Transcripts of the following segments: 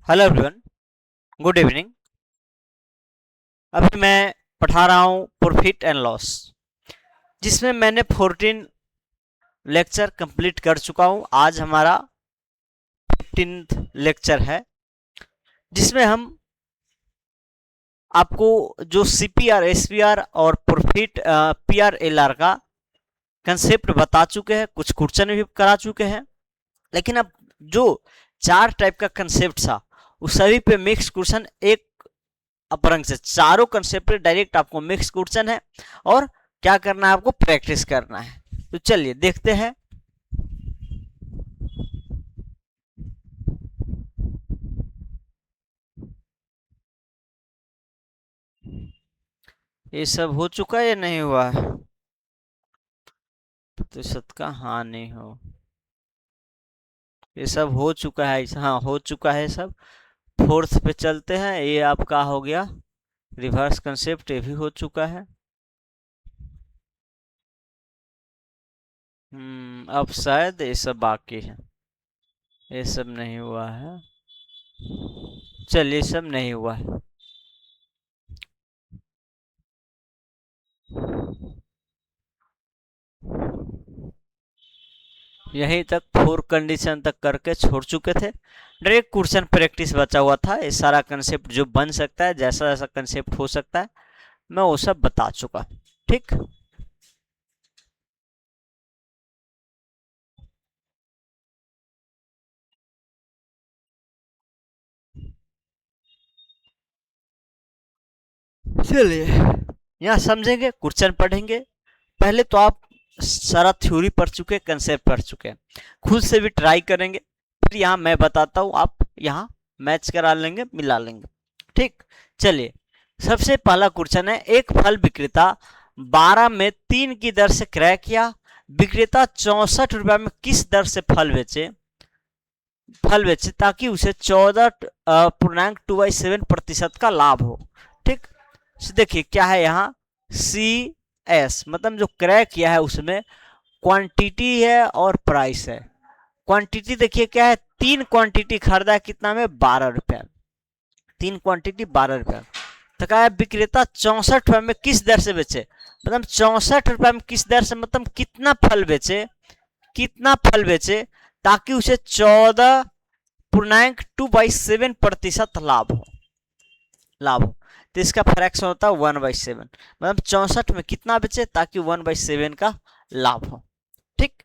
Hello everyone, good evening. अभी मैं पढ़ा रहा हूँ प्रॉफिट एंड लॉस, जिसमें मैंने 14 लेक्चर कंप्लीट कर चुका हूँ। आज हमारा 15th लेक्चर है, जिसमें हम आपको जो सीपीआर, एसपीआर और प्रॉफिट पीआर एलआर का कंसेप्ट बता चुके हैं, कुछ क्वेश्चन भी करा चुके हैं। लेकिन अब जो 4 टाइप का कंसेप्ट था, उस सभी पे मिक्स क्वेश्चन एक अपरंग से चारों कंसेप्ट डायरेक्ट आपको मिक्स क्वेश्चन है, और क्या करना है, आपको प्रैक्टिस करना है। तो चलिए देखते हैं। ये सब हो चुका है या नहीं हुआ है? प्रतिशत का हाँ नहीं हो, ये सब हो चुका है। हाँ हो चुका है सब। फोर्थ पे चलते हैं। ये आपका हो गया रिवर्स कंसेप्ट, ये भी हो चुका है। अब शायद ये सब बाकी है, ये सब नहीं हुआ है। चलिए, सब नहीं हुआ है। यहीं तक 4 कंडीशन तक करके छोड़ चुके थे। डायरेक्ट क्वेश्चन प्रैक्टिस बचा हुआ था। ये सारा कंसेप्ट जो बन सकता है, जैसा जैसा कंसेप्ट हो सकता है, मैं वो सब बता चुका। ठीक, चलिए यहाँ समझेंगे, क्वेश्चन पढ़ेंगे। पहले तो आप सारा थ्योरी पढ़ चुके, कंसेप्ट पढ़ चुके हैं, खुद से भी ट्राई करेंगे। फिर यहाँ मैं बताता हूँ, आप यहाँ मैच करा लेंगे, मिला लेंगे। ठीक, चलिए सबसे पहला क्वेश्चन है। एक फल विक्रेता 12 में 3 की दर से क्रय किया। विक्रेता 64 रुपया में किस दर से फल बेचे ताकि उसे 14.2/7% का लाभ हो। ठीक, देखिए क्या है यहाँ, सी एस मतलब जो क्रय किया है उसमें क्वांटिटी है और प्राइस है। क्वांटिटी देखिए क्या है, 3 क्वांटिटी खरीदा है, कितना में, 12 रुपया। 3 क्वांटिटी 12 रुपया। तो कहा है विक्रेता 64 रुपये में किस दर से बेचे, मतलब 64 रुपये में किस दर से, मतलब कितना फल बेचे ताकि उसे 14.2/7% लाभ हो। तो इसका फ्रैक्शन होता है 1/7, मतलब 64 में कितना बेचे ताकि 1/7 का लाभ हो। ठीक,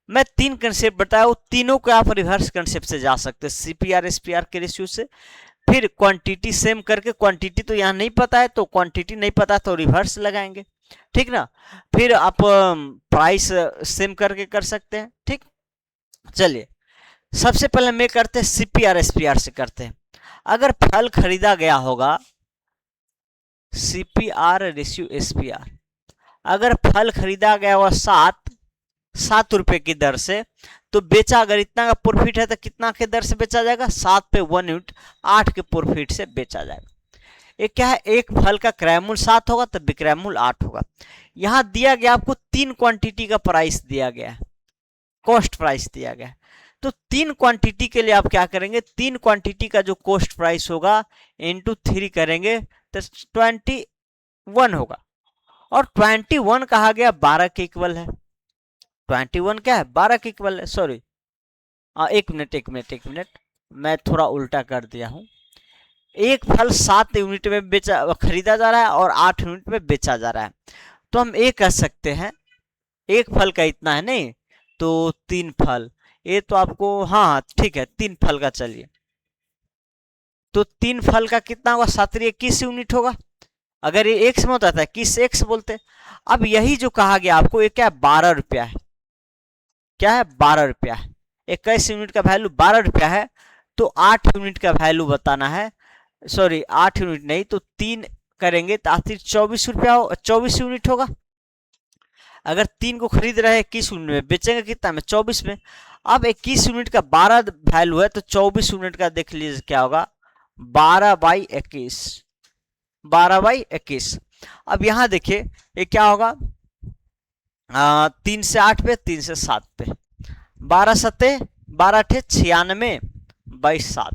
मैं 3 कंसेप्ट बताया, वो तीनों को आप रिवर्स कंसेप्ट से जा सकते हैं, सीपीआर एसपीआर के रेशियो से। फिर क्वांटिटी सेम करके, क्वांटिटी तो यहाँ नहीं पता है तो क्वांटिटी नहीं पता तो रिवर्स लगाएंगे। ठीक ना, फिर आप प्राइस सेम करके कर सकते हैं। ठीक, चलिए सबसे पहले मैं करते हैं सीपीआर एसपीआर से करते हैं। अगर फल खरीदा गया होगा, सीपीआर रेशियो एसपीआर, अगर फल खरीदा गया हुआ 7 रुपए की दर से, तो बेचा, अगर इतना का प्रॉफिट है तो कितना के दर से बेचा जाएगा, 7 पे 1 यूनिट 8 के प्रॉफिट से बेचा जाएगा। एक क्या है, एक फल का क्रय मूल्य 7 होगा तो विक्रय मूल्य 8 होगा। यहां दिया गया आपको 3 क्वांटिटी का प्राइस दिया गया है, कॉस्ट प्राइस दिया गया है। तो 3 क्वांटिटी के लिए आप क्या करेंगे, 3 क्वांटिटी का जो कॉस्ट प्राइस होगा इंटू 3 करेंगे तो 21 होगा। और 21 कहा गया 12 के इक्वल है। 21 क्या है, 12 के इक्वल है। सॉरी, एक मिनट, मैं थोड़ा उल्टा कर दिया हूं। एक फल 7 यूनिट में बेचा, खरीदा जा रहा है, और 8 यूनिट में बेचा जा रहा है। तो हम ये कह सकते हैं, एक फल का इतना है, नहीं तो 3 फल, ये तो आपको, हाँ ठीक है, 3 फल का। चलिए तो 3 फल का कितना होगा, 7 21 यूनिट होगा। अगर ये एक्स में होता था, किस एक्स बोलते। अब यही जो कहा गया आपको, ये क्या है, 12 रुपया है। क्या है, 12 रुपया है। 21 यूनिट का वैल्यू 12 रुपया है, तो 8 यूनिट का वैल्यू बताना है। सॉरी, 8 यूनिट नहीं तो 3 करेंगे तो आखिर 24 यूनिट होगा। अगर 3 को खरीद रहे 21 यूनिट में, बेचेंगे कितना में, 24 में। अब 21 यूनिट का 12 वैल्यू है, तो 24 यूनिट का देख लीजिए क्या होगा, 12/21। 12/21। अब यहां देखिए ये क्या होगा, 3 से 8 पे, 3 से 7 पे, 12 सत्ते 12 अठे 96 बाई 7।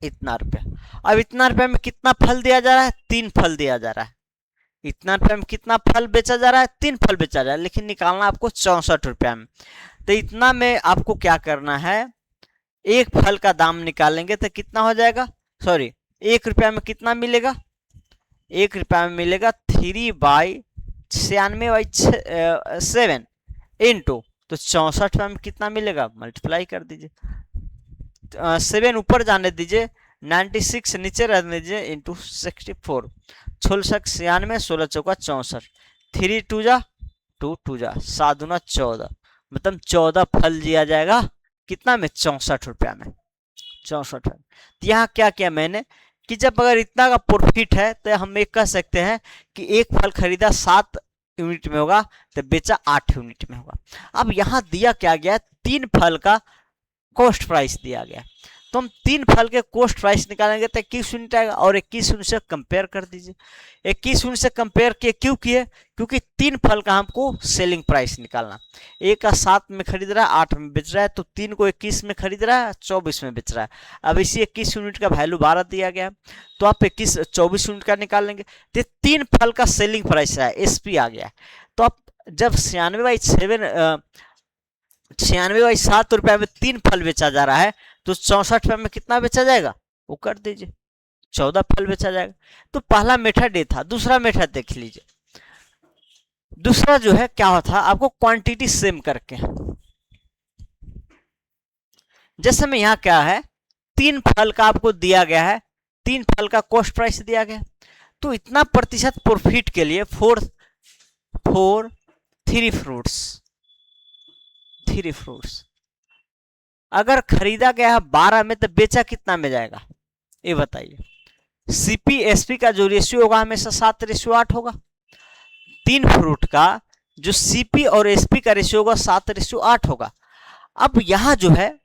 इतना रुपया। अब इतना रुपया में कितना फल दिया जा रहा है? 3 फल दिया जा रहा है। इतना रुपया में कितना फल बेचा जा रहा है? 3 फल बेचा जा रहा है, लेकिन निकालना आपको 64 रुपया में। तो इतना में आपको क्या करना है, एक फल का दाम निकालेंगे तो कितना हो जाएगा, सॉरी 1 रुपया में कितना मिलेगा, 1 रुपया में मिलेगा 3/96/7 इंटू, तो 64 रुपया में कितना मिलेगा, मल्टीप्लाई कर दीजिए, 7 ऊपर जाने दीजिए, 96 नीचे रहने दीजिए, इंटू 64, 96 16 चौका 64, 3 2 जा 2 2 जा 7 दूना 14, मतलब 14 फल दिया जाएगा कितना में, 64 रुपया में, 64 में। तो यहाँ क्या किया मैंने कि जब अगर इतना का प्रॉफिट है तो हम एक कह सकते हैं कि एक फल खरीदा 7 यूनिट में होगा तो बेचा 8 यूनिट में होगा। अब यहाँ दिया क्या गया, 3 फल का कॉस्ट प्राइस दिया गया, तो हम 3 फल के कॉस्ट प्राइस निकालेंगे तो 21 यूनिट आएगा, और 21 यूनिट से कंपेयर कर दीजिए। 21 यूनिट से कंपेयर किए, क्यों किए, क्योंकि 3 फल का हमको सेलिंग प्राइस निकालना, एक का 7 में खरीद रहा है, 8 में बेच रहा है, तो 3 को 21 में खरीद रहा है, 24 में बेच रहा है। अब इसी 21 यूनिट का वैल्यू 12 दिया गया, तो आप 24 यूनिट का निकाल लेंगे, तो 3 फल का सेलिंग प्राइस है, एसपी आ गया। तो आप जब 96/7 रुपया में 3 फल बेचा जा रहा है, तो 64 रुपया में कितना बेचा जाएगा, वो कर दीजिए, 14 फल बेचा जाएगा। तो पहला मेथड ये था। दूसरा मेथड देख लीजिए, दूसरा जो है क्या होता है, आपको क्वांटिटी सेम करके, जैसे में यहाँ क्या है, 3 फल का आपको दिया गया है, 3 फल का कॉस्ट प्राइस दिया गया, तो इतना प्रतिशत प्रॉफिट के लिए 3 फ्रूट्स अगर खरीदा गया है 12 में तो बेचा कितना में जाएगा, ये बताइए। सीपी एसपी का जो रेशियो होगा हमेशा 7:8 होगा। 3 फ्रूट का जो सीपी और एसपी का रेशियो होगा 7:8 होगा। अब यहां जो है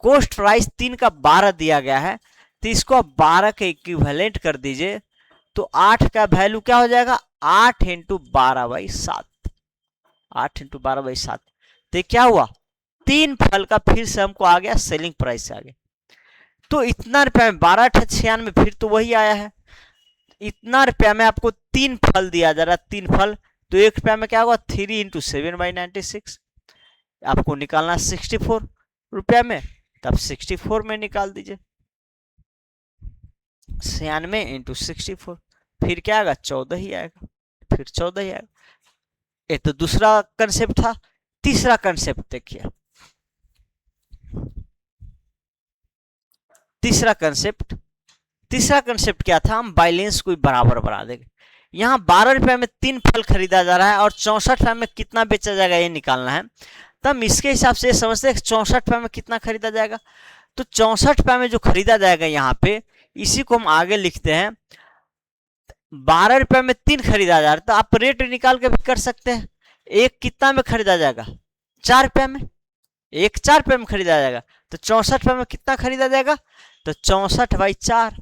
कॉस्ट प्राइस 3 का 12 दिया गया है, तो इसको 12 के इक्विवेलेंट कर दीजिए, तो 8 का वैल्यू क्या हो जाएगा, 8 × 12/7, 8 × 12/7, तो क्या हुआ, 3 फल का फिर से हमको आ गया सेलिंग प्राइस आ गया। तो इतना रुपया में 12 × 96, फिर तो वही आया है। इतना रुपया में आपको 3 फल दिया जा रहा है, 3 फल, तो 1 रुपया में क्या होगा, 3 × 7/96, आपको निकालना 64 रुपया में, तब 64 में निकाल दीजिए, 96 × 64, फिर क्या आएगा, 14 ही आएगा, फिर 14 ही आएगा। ये तो दूसरा कंसेप्ट था। तीसरा कंसेप्ट देखिए, तीसरा कंसेप्ट क्या था, हम बैलेंस को बराबर बना देंगे। यहाँ 12 रुपए में 3 फल खरीदा जा रहा है और 64 रुपए में कितना बेचा जाएगा ये निकालना है। तब इसके हिसाब से समझते हैं 64 रुपए में कितना खरीदा जाएगा, तो 64 रुपए में जो खरीदा जाएगा यहाँ पे, इसी को हम आगे लिखते हैं, 12 रुपए में 3 खरीदा जा रहा है, तो आप रेट निकाल के भी कर सकते हैं। एक कितना में खरीदा जाएगा, 4 रुपए में, एक 4 रुपए में खरीदा जाएगा, तो 64 रुपए में कितना खरीदा जाएगा, तो 64/4,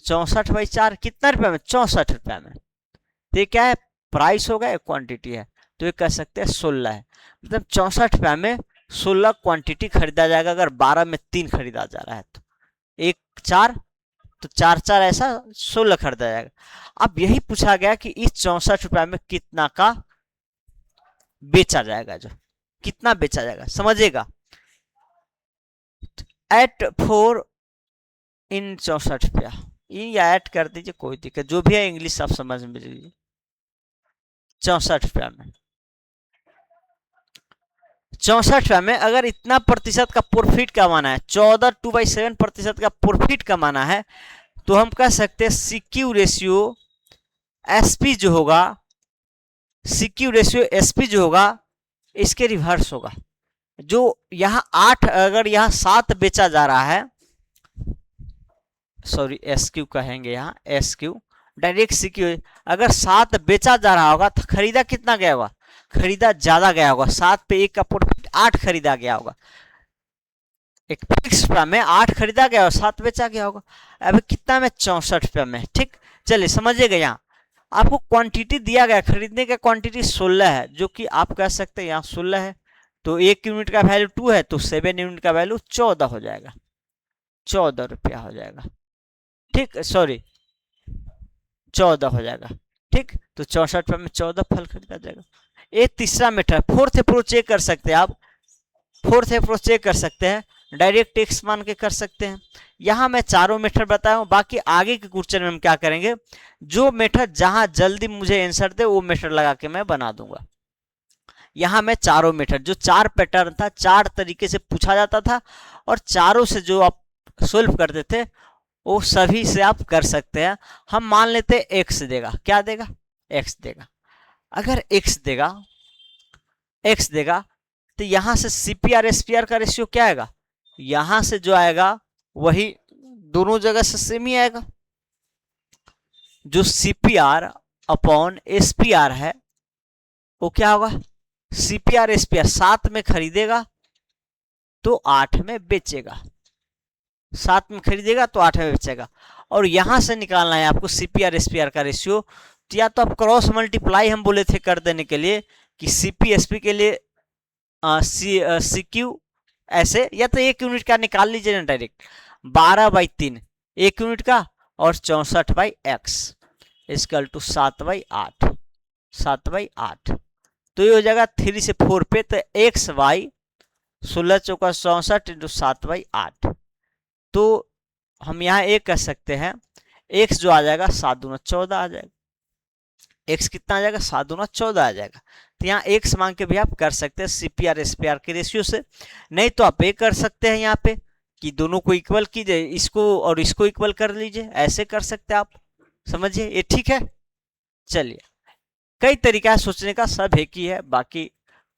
64/4 कितना रुपए में, 64 रुपए में। तो ये क्या है, प्राइस होगा, एक क्वांटिटी है, तो ये कह सकते हैं 16 है, मतलब 64 रुपए में 16 क्वांटिटी खरीदा जाएगा। अगर 12 में 3 खरीदा जा रहा है तो एक 4, तो 4 4 ऐसा 16 खरीदा जाएगा। अब यही पूछा गया कि इस 64 रुपए में कितना का बेचा जाएगा, जो कितना बेचा जाएगा समझिएगा। एट 4 इन 64 रुपया, या ऐड कर दीजिए, कोई दिक्कत, जो भी है इंग्लिश आप समझ में लीजिए। 64 रुपया में, 64 रुपया में अगर इतना प्रतिशत का प्रॉफिट कमाना है, 14/2/7% का प्रॉफिट कमाना है, तो हम कह सकते हैं सीक्यू रेशियो एसपी जो होगा, सीक्यू रेशियो एसपी जो होगा इसके रिवर्स होगा। जो यहां 8, अगर यहां 7 बेचा जा रहा है, सॉरी एसक्यू कहेंगे, यहां एसक्यू डायरेक्ट सीक्यू, अगर 7 बेचा जा रहा होगा तो खरीदा कितना गया होगा, खरीदा ज्यादा गया होगा, 7 पे 1 का प्रॉफिट 8 खरीदा गया होगा। एक फिक्स रुपया में 8 खरीदा गया और 7 बेचा गया होगा। अब कितना में, 64 रुपया में। ठीक, चलिए समझिएगा। यहाँ आपको क्वांटिटी दिया गया, खरीदने का क्वांटिटी 16 है, जो कि आप कह सकते हैं यहाँ 16 है, तो 1 यूनिट का वैल्यू 2 है, तो 7 यूनिट का वैल्यू 14 हो जाएगा। 14 रुपया हो जाएगा। ठीक, सॉरी 14 हो जाएगा। ठीक, तो 64 रुपये में 14 फल खरीदा जाएगा। एक तीसरा मेथड, फोर्थ अप्रोच चेक कर सकते हैं आप, फोर्थ अप्रोच चेक कर सकते हैं, डायरेक्ट टेक्स्ट मान के कर सकते हैं। यहाँ मैं चारों मेथड बताया हूँ, बाकी आगे के क्वेश्चन में हम क्या करेंगे, जो मेथड जहां जल्दी मुझे आंसर दे वो मेथड लगा के मैं बना दूंगा। यहाँ मैं चारों मेथड, जो 4 पैटर्न था, 4 तरीके से पूछा जाता था और चारों से जो आप सोल्व करते थे वो सभी से आप कर सकते हैं। हम मान लेते हैं एक्स देगा, क्या देगा, एक्स देगा। अगर एक्स देगा, एक्स देगा, तो यहां से सीपीआर एसपीआर का रेशियो क्या आएगा, यहां से जो आएगा वही दोनों जगह से सेम ही आएगा। जो सीपीआर अपॉन एसपीआर है वो क्या होगा, सीपीआर एसपीआर 7 में खरीदेगा तो 8 में बेचेगा, 7 में खरीदेगा तो 8 में बेचेगा। और यहां से निकालना है आपको सीपीआर एसपीआर का रेशियो, तो या तो आप क्रॉस मल्टीप्लाई हम बोले थे कर देने के लिए कि सीपी एसपी के लिए सी क्यू ऐसे, या तो 1 यूनिट का निकाल लीजिए ना डायरेक्ट, 12/3 1 यूनिट का और 64/x इक्वल टू 7/8, 7/8। तो ये हो जाएगा 3 से 4 पे, तो x y 16 चौका 64 इंटू 7/8। तो हम यहाँ एक कर सकते हैं, x जो आ जाएगा 7 दूना 14 आ जाएगा, x कितना आ जाएगा 7 दूना 14 आ जाएगा। तो यहाँ x मांग के भी आप कर सकते हैं सीपीआर एसपीआर के रेशियो से। नहीं तो आप ये कर सकते हैं यहाँ पे कि दोनों को इक्वल कीजिए, इसको और इसको इक्वल कर लीजिए, ऐसे कर सकते हैं आप, समझिए ये ठीक है। चलिए, कई तरीका है सोचने का, सब एक ही है, बाकी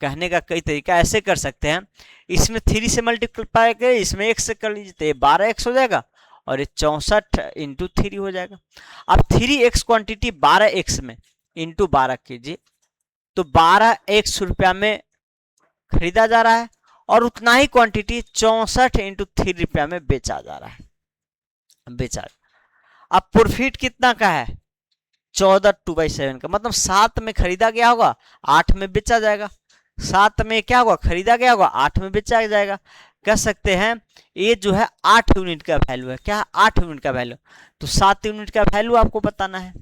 कहने का कई तरीका, ऐसे कर सकते हैं, इसमें 3 से मल्टीप्लाई करें, इसमें x से कर लीजिए तो ये 12x हो जाएगा और ये 64 इंटू 3 हो जाएगा। अब 3x क्वांटिटी 12x में इंटू 12 कीजिए तो 12x रुपया में खरीदा जा रहा है और उतना ही क्वांटिटी 64 इंटू 3 रुपया में बेचा जा रहा है, बेचा। अब प्रॉफिट कितना का है, 14 2/7 का, मतलब 7 में खरीदा गया होगा 8 में बेचा जाएगा, 7 में क्या होगा खरीदा गया होगा 8 में बेचा जाएगा। कह सकते हैं ये जो है 8 यूनिट का वैल्यू है, क्या 8 यूनिट का वैल्यू, तो 7 यूनिट का वैल्यू आपको बताना है,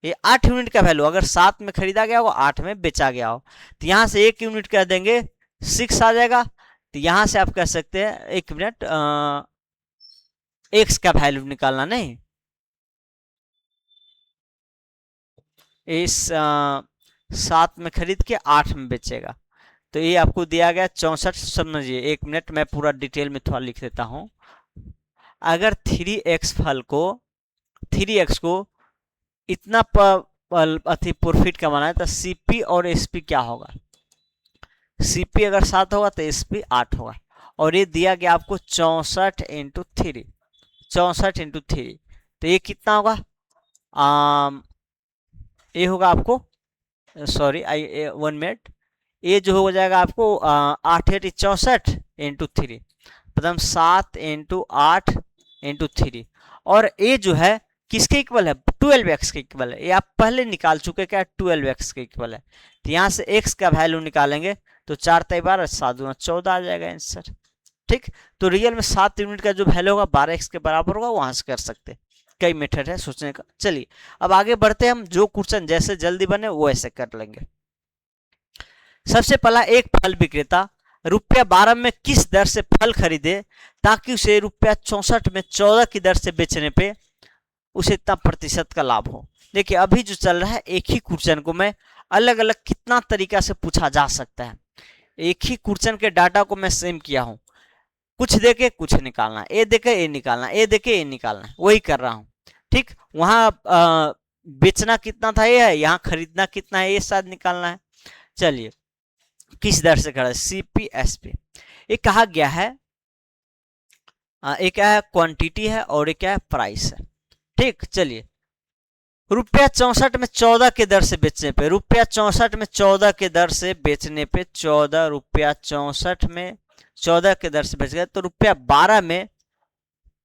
ये 8 यूनिट का वैल्यू, अगर 7 में खरीदा गया होगा 8 में बेचा गया हो, तो यहां से 1 यूनिट कह देंगे 6 आ जाएगा। तो यहां से आप कह सकते हैं, 1 मिनट, एक्स का वैल्यू निकालना, नहीं इस 7 में खरीद के 8 में बेचेगा, तो ये आपको दिया गया 64। समझिए, 1 मिनट मैं पूरा डिटेल में थोड़ा लिख देता हूं। अगर 3x फल को, 3x को इतना अति प्रॉफिट कमाना है तो सीपी और एसपी क्या होगा, सीपी अगर 7 होगा तो एसपी 8 होगा, और ये दिया गया आपको 64 इंटू 3, 64 इंटू 3, तो ये कितना होगा, ये होगा आपको, सॉरी 1 मिनट, ये जो हो जाएगा आपको 8 8 64 इंटू 3, मतलब 7 इंटू 8 इंटू 3, और ये जो है किसके इक्वल है, 12x के इक्वल है, ये आप पहले निकाल चुके, क्या 12x के इक्वल है। तो यहाँ से x का वैल्यू निकालेंगे तो 4 × 12 7 × 14 आ जाएगा आंसर। ठीक, तो रियल में 7 यूनिट का जो वैल्यू होगा 12x के बराबर होगा, वहां से कर सकते हैं, कई मेथड है सोचने का। चलिए अब आगे बढ़ते हैं, हम जो क्वेश्चन जैसे जल्दी बने वो ऐसे कर लेंगे। सबसे पहला, एक फल विक्रेता ₹12 में किस दर से फल खरीदे ताकि उसे ₹64 में 14 की दर से बेचने पे उसे इतना प्रतिशत का लाभ हो। देखिए अभी जो चल रहा है, एक ही क्वेश्चन को मैं अलग अलग कितना तरीका से पूछा जा सकता है, एक ही क्वेश्चन के डाटा को मैं सेम किया हूं, कुछ देके कुछ निकालना, ए देके ए निकालना, ए देके ए निकालना, वही कर रहा हूं। ठीक, वहां बेचना कितना था ये है, यहाँ खरीदना कितना है ये शायद निकालना है। चलिए, किस दर से खरीदा, सीपी एसपी, ये कहा गया है, एक क्या है क्वांटिटी है और एक क्या है प्राइस है। ठीक, चलिए ₹64 में 14 के दर से बेचने पे, ₹64 में 14 के दर से बेचने पे, 14 रुपया 64 में 14 के दर से बेच गए, तो ₹12 में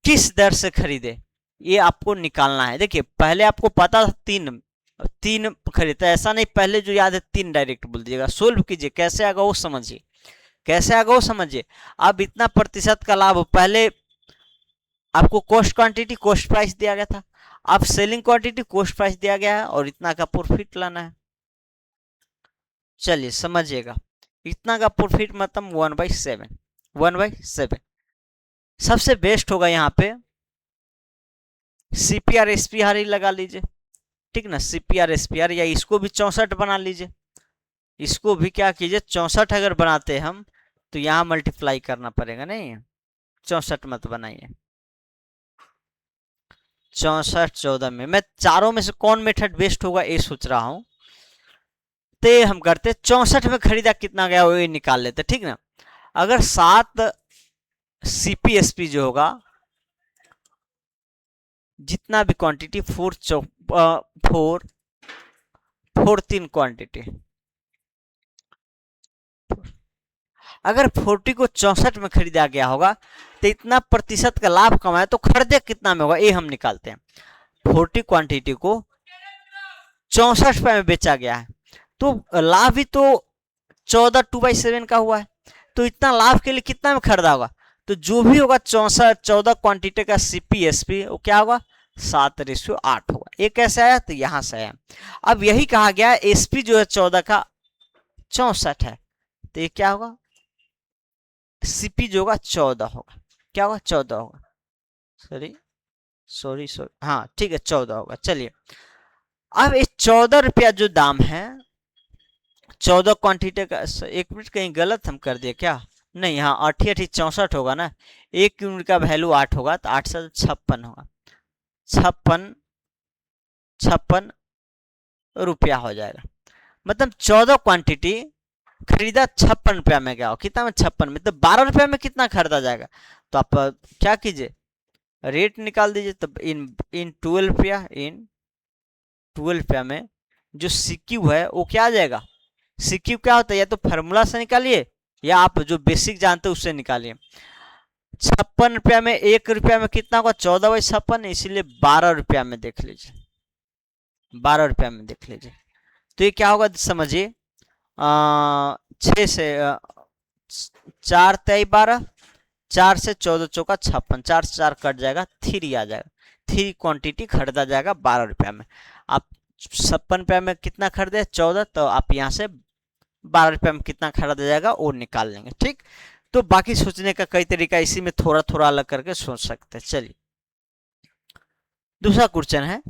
किस दर से खरीदे ये आपको निकालना है। देखिए पहले आपको पता था 3 खरीदता, ऐसा नहीं पहले जो याद है 3 डायरेक्ट बोल दीजिएगा, सोल्व कीजिए, कैसे आगा वो समझिए, कैसे आगा वो समझिए। अब इतना प्रतिशत का लाभ, पहले आपको कॉस्ट क्वांटिटी कॉस्ट प्राइस दिया गया था, अब सेलिंग क्वांटिटी कॉस्ट प्राइस दिया गया है और इतना का प्रॉफिट लाना है। चलिए समझिएगा, इतना का प्रॉफिट मतलब 1/7, 1/7। सबसे बेस्ट होगा यहाँ पे सीपीआर एसपीआर ही लगा लीजिए, ठीक ना, सीपीआर एसपीआर, या इसको भी 64 बना लीजिए। इसको भी क्या कीजिए, 64 अगर बनाते हैं हम तो यहाँ मल्टीप्लाई करना पड़ेगा, नहीं 64 मत बनाइए। 64 14 में, मैं चारों में से कौन मेथड बेस्ट होगा ये सोच रहा हूं। तो हम करते 64 में खरीदा कितना गया वो ये निकाल लेते, ठीक ना। अगर 7 सीपीएसपी जो होगा, जितना भी क्वांटिटी 4 3 क्वांटिटी, अगर 40 को 64 में खरीदा गया होगा तो इतना प्रतिशत का लाभ कमाया, तो खरीदे कितना में होगा ये हम निकालते हैं। 40 क्वांटिटी को 64 रुपए में बेचा गया है, तो लाभ भी तो 14 2/7 का हुआ है, तो इतना लाभ के लिए कितना में खरीदा होगा, तो जो भी होगा 14 क्वांटिटी का सीपीएसपी वो क्या होगा 7:8 होगा। ये कैसे आया, तो यहां से आया। अब यही कहा गया एसपी जो है 14 का 64 है, तो ये क्या होगा, सीपी जो होगा 14 होगा, क्या होगा 14 होगा, सॉरी हाँ ठीक है 14 होगा। चलिए अब इस 14 रुपया जो दाम है 14 क्वांटिटी का, एक मिनट कहीं गलत हम कर दिए क्या, नहीं हाँ 8 8 64 होगा ना, 1 यूनिट का वैल्यू 8 होगा, तो 8 से 56 होगा, 56 रुपया हो जाएगा। मतलब 14 क्वांटिटी खरीदा 56 रुपया में, क्या हो कितना में 56 में, तो 12 रुपया में कितना खरीदा जाएगा, तो आप क्या कीजिए रेट निकाल दीजिए। तो इन 12 रुपया, इन 12 रुपया में जो सीक्यू है वो क्या आ जाएगा, सीक्यू क्या होता है, या तो फार्मूला से निकालिए या आप जो बेसिक जानते हैं उससे निकालिए। 56 रुपया में 1 रुपया में कितना होगा 14/56, इसीलिए 12 रुपया में देख लीजिए, 12 रुपया में देख लीजिए। तो ये क्या होगा समझिए, 6 से 4 तय 12, 4 से 14 चौका 56, 4 से 4 कट जाएगा, 3 आ जाएगा, 3 क्वांटिटी खरीदा जाएगा 12 रुपया में। आप 56 रुपया में कितना खरीदे 14, तो आप यहाँ से 12 रुपया में कितना खरीदा जाएगा वो निकाल लेंगे, ठीक। तो बाकी सोचने का कई तरीका, इसी में थोड़ा थोड़ा अलग करके सोच सकते हैं। चलिए दूसरा क्वेश्चन है,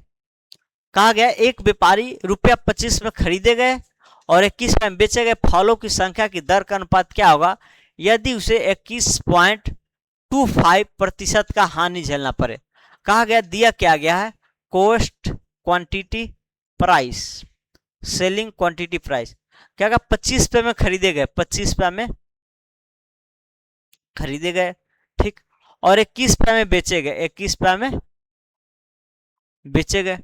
कहा गया एक व्यापारी ₹25 में खरीदे गए और 21 में बेचे गए फलों की संख्या की दर का अनुपात क्या होगा यदि उसे 21.25% का हानि झेलना पड़े। कहा गया दिया क्या गया है, cost quantity price, selling quantity price. क्या कहा 25 रुपए में खरीदे गए, 25 रुपए में खरीदे गए, ठीक, और 21 रुपए में बेचे गए, 21 रुपए में बेचे गए।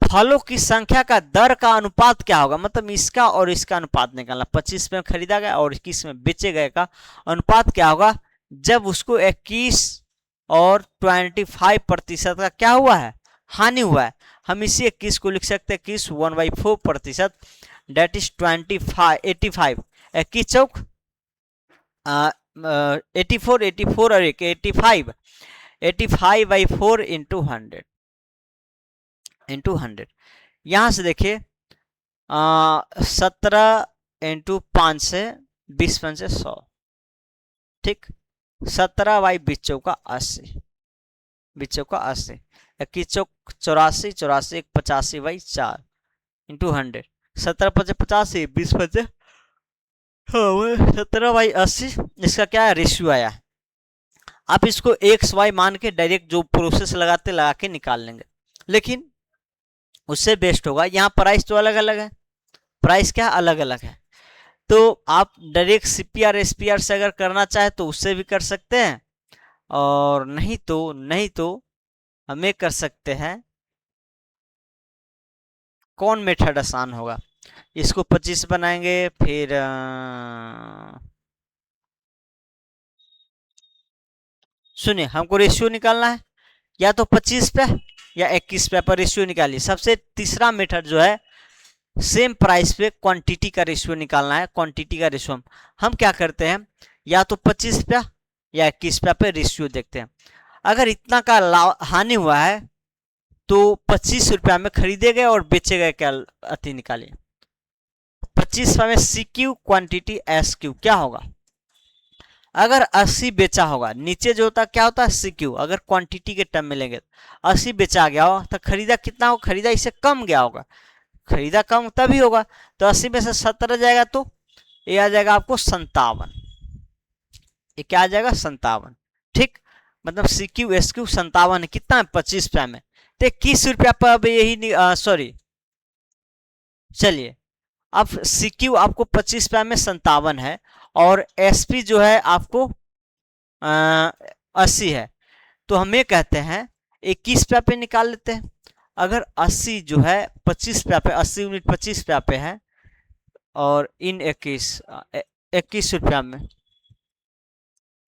फलों की संख्या का दर का अनुपात क्या होगा, मतलब इसका और इसका अनुपात निकालना, 25 में खरीदा गया और 21 में बेचे गए का अनुपात क्या होगा जब उसको 21 और 25% का क्या हुआ है हानि हुआ है। हम इसी 21 को लिख सकते हैं 21 1/4%, डेट इज 25 85, 21 चौक 84 84 और 85, 85/4 इंटू 100 यहां से देखिए 17 इंटू 5 से 20 5 से 100, ठीक, 17/20 चौका 80, 20 चौका 80, 21 चौक 84, 84 85/4 इंटू 100, 17 5 85, 20 5 17/80, इसका क्या है रेशियो आया। आप इसको एक्स वाई मान के डायरेक्ट जो प्रोसेस लगाते लगा के निकाल लेंगे, लेकिन उससे बेस्ट होगा, यहाँ प्राइस तो अलग अलग है, प्राइस क्या अलग अलग है, तो आप डायरेक्ट सीपीआर एसपीआर से अगर करना चाहे तो उससे भी कर सकते हैं, और नहीं तो हमें कर सकते हैं, कौन मेथड आसान होगा, इसको 25 बनाएंगे, फिर सुनिए हमको रेशियो निकालना है, या तो 25 पे या 21 पे पर रेशियो निकालिए। सबसे तीसरा मेथड जो है सेम प्राइस पे क्वांटिटी का रेशियो निकालना है। क्वांटिटी का रेशियो हम क्या करते हैं, या तो 25 पे या 21 पे रेशियो देखते हैं। अगर इतना का हानि हुआ है तो 25 रुपया में खरीदे गए और बेचे गए, क्या अति निकालिए। 25 में C Q quantity S Q क्या होगा, अगर 80 बेचा होगा, नीचे जो होता क्या होता है सी क्यू, अगर क्वांटिटी के टर्म में लेंगे 80 बेचा गया हो तो खरीदा कितना हो, खरीदा इससे कम गया होगा, खरीदा कम तभी होगा, तो 80 में से 70 जाएगा तो ये आ जाएगा आपको 57, ये क्या आ जाएगा 57। ठीक, मतलब सी क्यू एस क्यू 57 है, कितना है 25 रुपया में, तो 21 रुपया पर अब यही सॉरी चलिए, अब सी क्यू आपको 25 रुपया में 57 है और एस पी जो है आपको 80 है, तो हम ये कहते हैं 21 रुपया पे निकाल लेते हैं। अगर 80 जो है 25 रुपया पे, 80 यूनिट 25 रुपया पे है और इन 21 रुपया में,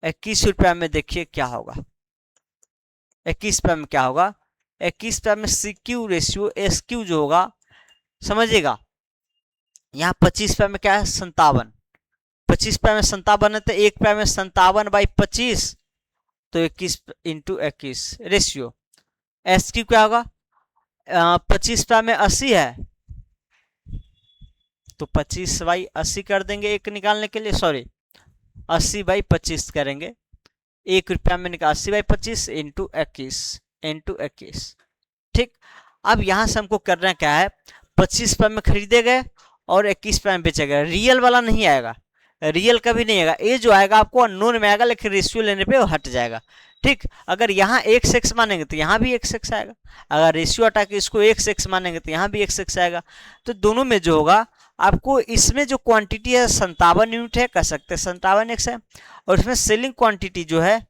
21 रुपया में देखिए क्या होगा, 21 रुपया में क्या होगा, 21 रुपया में C Q ratio S Q जो होगा, समझिएगा यहाँ 25 रुपया में क्या है 57, 25 रुपया में 57 है तो 1 रुपया में 57/25, तो 21 इंटू 21 रेशियो एस क्यू क्या होगा, 25 रुपया में 80 है तो 25/80 कर देंगे एक निकालने के लिए, सॉरी 80/25 करेंगे, 1 रुपया में निकाल 80/25 इंटू 21। ठीक, अब यहां से हमको करना क्या है, 25 रुपया में खरीदे गए और 21 रुपया में बेचे गए, रियल वाला नहीं आएगा, रियल कभी नहीं आएगा, ये जो आएगा आपको अननोन में आएगा, लेकिन रेशियो लेने पे वो हट जाएगा। ठीक, अगर यहाँ x मानेंगे तो यहाँ भी x आएगा, अगर रेशियो हटा के इसको x मानेंगे तो यहाँ भी x आएगा, तो दोनों में जो होगा आपको, इसमें जो क्वांटिटी है 57 यूनिट है, कह सकते हैं 57x है, और इसमें सेलिंग क्वांटिटी जो है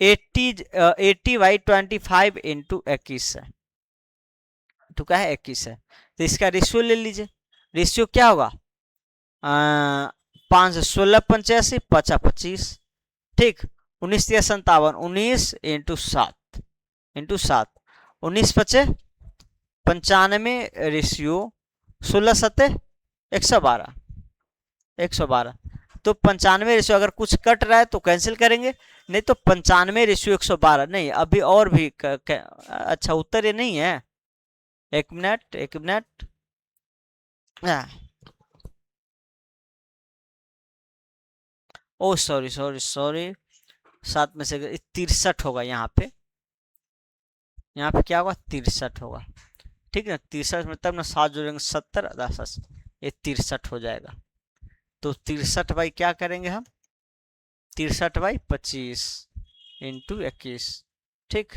80/25 इंटू 21 है, तो क्या है 21 है, तो इसका रेशियो ले लीजिए, रेशियो क्या होगा 5 16 85 50 25, ठीक, 19 57 19 इंटू 7 19 पचे 95 रेशियो 16 सत्ते 112, तो 95 रेशियो, अगर कुछ कट रहा है तो कैंसिल करेंगे, नहीं तो 95 रेशियो 112 नहीं, अभी और भी अच्छा उत्तर ये नहीं है, एक मिनट ओ सॉरी 7 में से 63 होगा, यहाँ पे क्या होगा 63 होगा, ठीक है ना, 63 में तब ना 7 जोड़ेंगे 70 10 ये 63 हो जाएगा, तो 63 क्या करेंगे हम 63/25 इंटू 21, ठीक,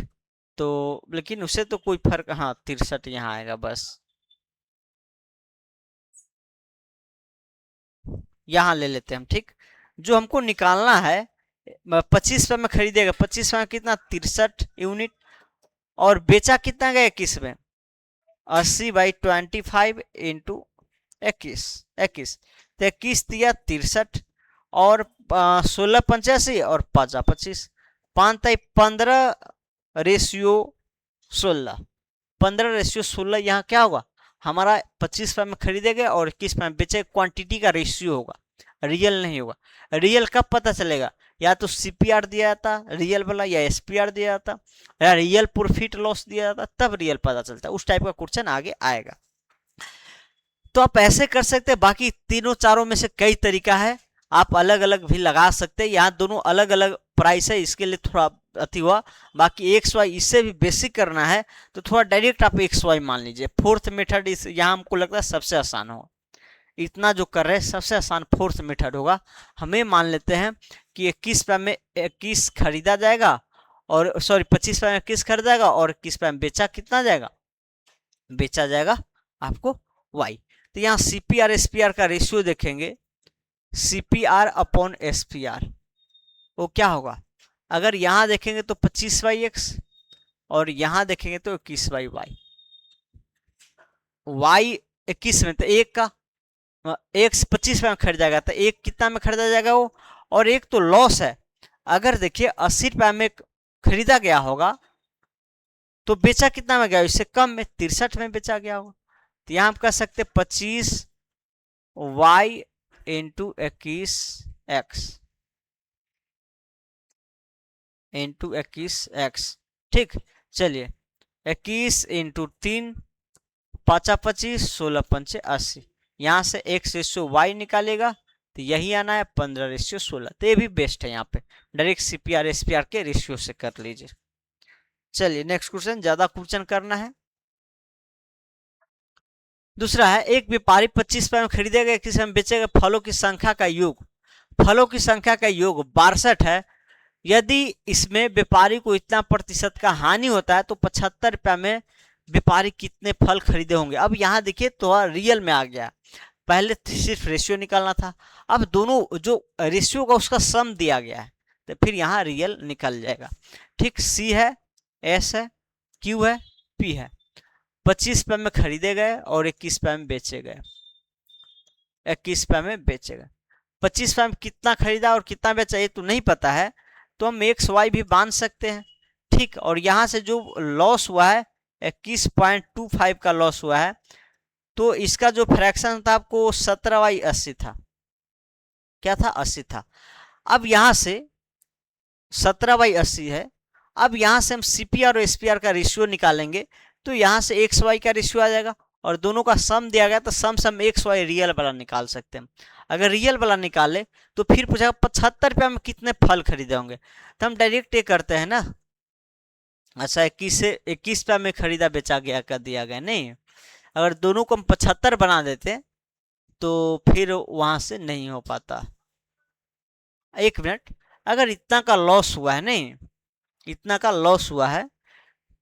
तो लेकिन उससे तो कोई फर्क, हाँ 63 यहाँ आएगा, बस यहाँ ले लेते हैं हम। ठीक, जो हमको निकालना है 25 रुपये में खरीदेगा, 25 में कितना 63 यूनिट, और बेचा कितना गया 21 में 80/25 इंटू 21 तो 21 दिया 63 और 16 85 और 5 25 15 रेशियो 16, 15 रेशियो 16 यहाँ क्या होगा हमारा 25 रुपये में खरीदेंगे और 21 रुपये में बेचे, क्वांटिटी का रेशियो होगा, रियल नहीं होगा। रियल कब पता चलेगा, या तो सीपीआर दिया जाता रियल वाला, या एसपीआर दिया जाता, या रियल प्रॉफिट लॉस दिया जाता, तब रियल पता चलता है, उस टाइप का क्वेश्चन आगे आएगा। तो आप ऐसे कर सकते हैं, बाकी तीनों चारों में से कई तरीका है, आप अलग अलग भी लगा सकते हैं, यहाँ दोनों अलग अलग प्राइस है, इसके लिए थोड़ा अति हुआ, बाकी एक्स वाई इससे भी बेसिक करना है तो थोड़ा डायरेक्ट आप एक्स वाई मान लीजिए। फोर्थ मेथड इस यहाँ हमको लगता है सबसे आसान हो, इतना जो कर रहे हैं सबसे आसान फोर्थ मेथड होगा। हमें मान लेते हैं कि 21 रुपये में 21 खरीदा जाएगा, और सॉरी 25 रुपये में 21 खरीदा जाएगा और 21 रुपये में बेचा कितना जाएगा, बेचा जाएगा आपको वाई। तो यहाँ सीपीआर एसपीआर का रेशियो देखेंगे, सीपीआर अपॉन एसपीआर वो क्या होगा, अगर यहाँ देखेंगे तो 25/x और यहाँ देखेंगे तो 21/y, y 21 में तो एक का एक 25 में खरीदा जाएगा, तो एक कितना में खरीदा जाएगा वो, और एक तो लॉस है, अगर देखिए 80 रुपये में खरीदा गया होगा तो बेचा कितना में गया, इससे कम में 63 में बेचा गया होगा। तो यहाँ हम कह सकते 25y into 21x into 21x। ठीक, चलिए 21 इंटू 3, 5 25, 16 पंचे 80। यहाँ से x/y निकालेगा तो यही आना है 15/16। तो ये भी बेस्ट है, यहाँ पे डायरेक्ट CPR SPR के रेशियो से कर लीजिए। चलिए नेक्स्ट क्वेश्चन, ज्यादा क्वेश्चन करना है। दूसरा है, एक व्यापारी 25 रुपए में खरीदेगा, किसी में बेचेगा, फलों की संख्या का योग, फलों की संख्या का योग 62 है। यदि इसमें व्यापारी को इतना प्रतिशत का हानि होता है तो 75 रुपए में व्यापारी कितने फल खरीदे होंगे। अब यहाँ देखिए तो रियल में आ गया, पहले सिर्फ रेशियो निकालना था, अब दोनों जो रेशियो का उसका सम दिया गया है तो फिर यहाँ रियल निकल जाएगा। ठीक, C है, S है, Q है, P है। 25 रुपए में खरीदे गए और 21 रुपए में बेचे गए, 21 रुपए में बेचे गए। 25 रुपए में कितना खरीदा और कितना बेचा ये तो नहीं पता है, तो हम XY भी बांध सकते हैं। ठीक, और यहाँ से जो लॉस हुआ है 21.25 का लॉस हुआ है, तो इसका जो फ्रैक्शन था आपको 17/80 था। क्या था? 80 था। अब यहाँ से 17/80 है, अब यहाँ से हम CPR और SPR का रेशियो निकालेंगे तो यहाँ से XY का रेशियो आ जाएगा और दोनों का सम दिया गया तो सम XY रियल वाला निकाल सकते हैं। अगर रियल वाला निकाले तो फिर पूछेगा 75 रुपये में कितने फल खरीदे होंगे, तो हम डायरेक्ट ये करते हैं ना। अच्छा, 21 रुपये में खरीदा बेचा गया कर दिया गया, नहीं, अगर दोनों को हम 75 बना देते तो फिर वहां से नहीं हो पाता। एक मिनट, अगर इतना का लॉस हुआ है, नहीं इतना का लॉस हुआ है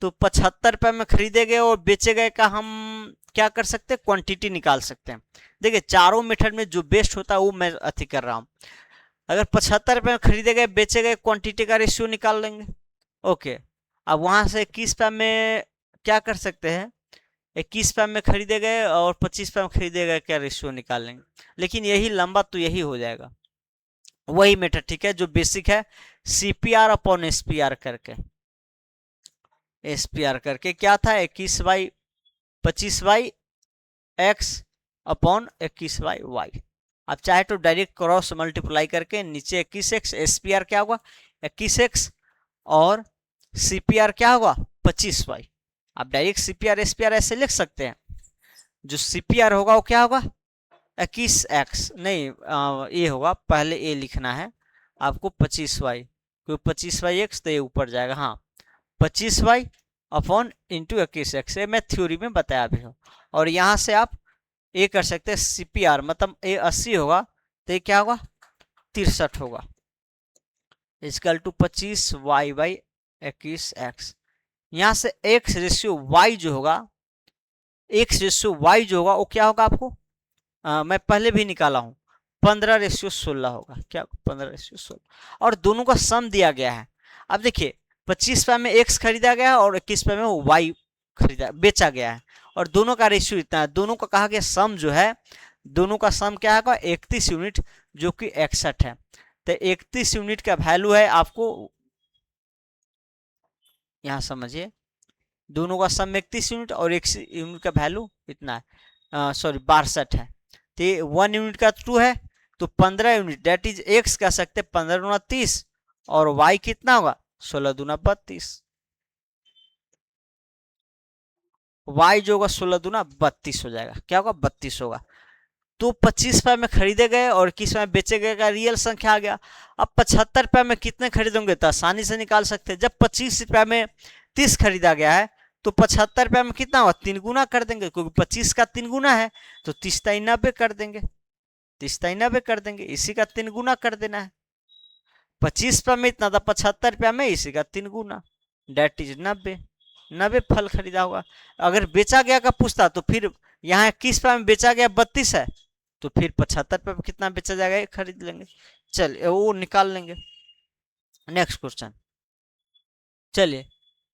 तो 75 रुपए में खरीदे गए और बेचे गए का हम क्या कर सकते हैं, क्वांटिटी निकाल सकते हैं। देखिए चारों मेथड में जो बेस्ट होता है वो मैं अति कर रहा हूँ। अगर 75 रुपए में खरीदे गए बेचे गए, क्वांटिटी का रेशियो निकाल लेंगे। ओके, अब वहां से 21 रुपए में क्या कर सकते हैं, 21 रुपए में खरीदे गए और 25 रुपए में खरीदे गए, क्या रेशियो निकाल लेंगे। लेकिन यही लंबा तो यही हो जाएगा, वही मेथड ठीक है जो बेसिक है, CPR अपॉन SPR करके। SPR करके क्या था, 25/x अपॉन 21/y। आप चाहे तो डायरेक्ट क्रॉस मल्टीप्लाई करके नीचे 21x, SPR क्या होगा 21x और CPR क्या होगा 25y। आप डायरेक्ट CPR SPR ऐसे लिख सकते हैं। जो CPR होगा वो क्या होगा 21x, नहीं ये होगा, पहले ये लिखना है आपको 25y, क्योंकि 25/x तो ये ऊपर जाएगा। हाँ, 25y अपॉन इंटू 21x, ये मैं थ्योरी में बताया भी हूँ। और यहाँ से आप ये कर सकते हैं CPR, मतलब ये 80 होगा तो ये क्या होगा 63 होगा, इक्वल टू 25y/21x। यहाँ से x/y जो होगा, x/y जो होगा वो क्या होगा आपको मैं पहले भी निकाला हूँ, 15/16 होगा। क्या 15/16, और दोनों का सम दिया गया है। अब देखिए 25 रुपए में x खरीदा गया है और 21 रुपए में y खरीदा बेचा गया है, और दोनों का रेशियो इतना है। दोनों का कहा गया सम जो है, दोनों का सम क्या होगा 31 यूनिट, जो कि 61 है। तो 31 यूनिट का वैल्यू है आपको, यहाँ समझिए, दोनों का सम 31 यूनिट और 1 यूनिट का वैल्यू इतना है, सॉरी 62 है। तो 1 यूनिट का 2 है तो 15 यूनिट, डेट इज x कह सकते 15 दूना 30 और y कितना होगा 16 दूना 32। y जो होगा 16 दूना 32 हो जाएगा। क्या होगा 32 होगा। तो 25 रुपए में खरीदे गए और 21 रुपए में बेचे गए का रियल संख्या आ गया। अब 75 रुपए में कितने खरीदोगे तो आसानी से निकाल सकते हैं। जब 25 रुपए में 30 खरीदा गया है तो 75 रुपए में कितना होगा 3 गुना कर देंगे, क्योंकि 25 का 3 गुना है तो 30 × 90 कर देंगे, 30 × 90 कर देंगे, इसी का 3 गुना कर देना है। 25 रुपए में इतना था, 75 रुपए में इसी का 3 गुना, डेट इज 90 फल खरीदा होगा। अगर बेचा गया का पूछता तो फिर यहाँ 21 रुपए में बेचा गया 32 है तो फिर 75 रुपए में कितना बेचा जाएगा ये खरीद लेंगे। चलिए वो निकाल लेंगे। नेक्स्ट क्वेश्चन, चलिए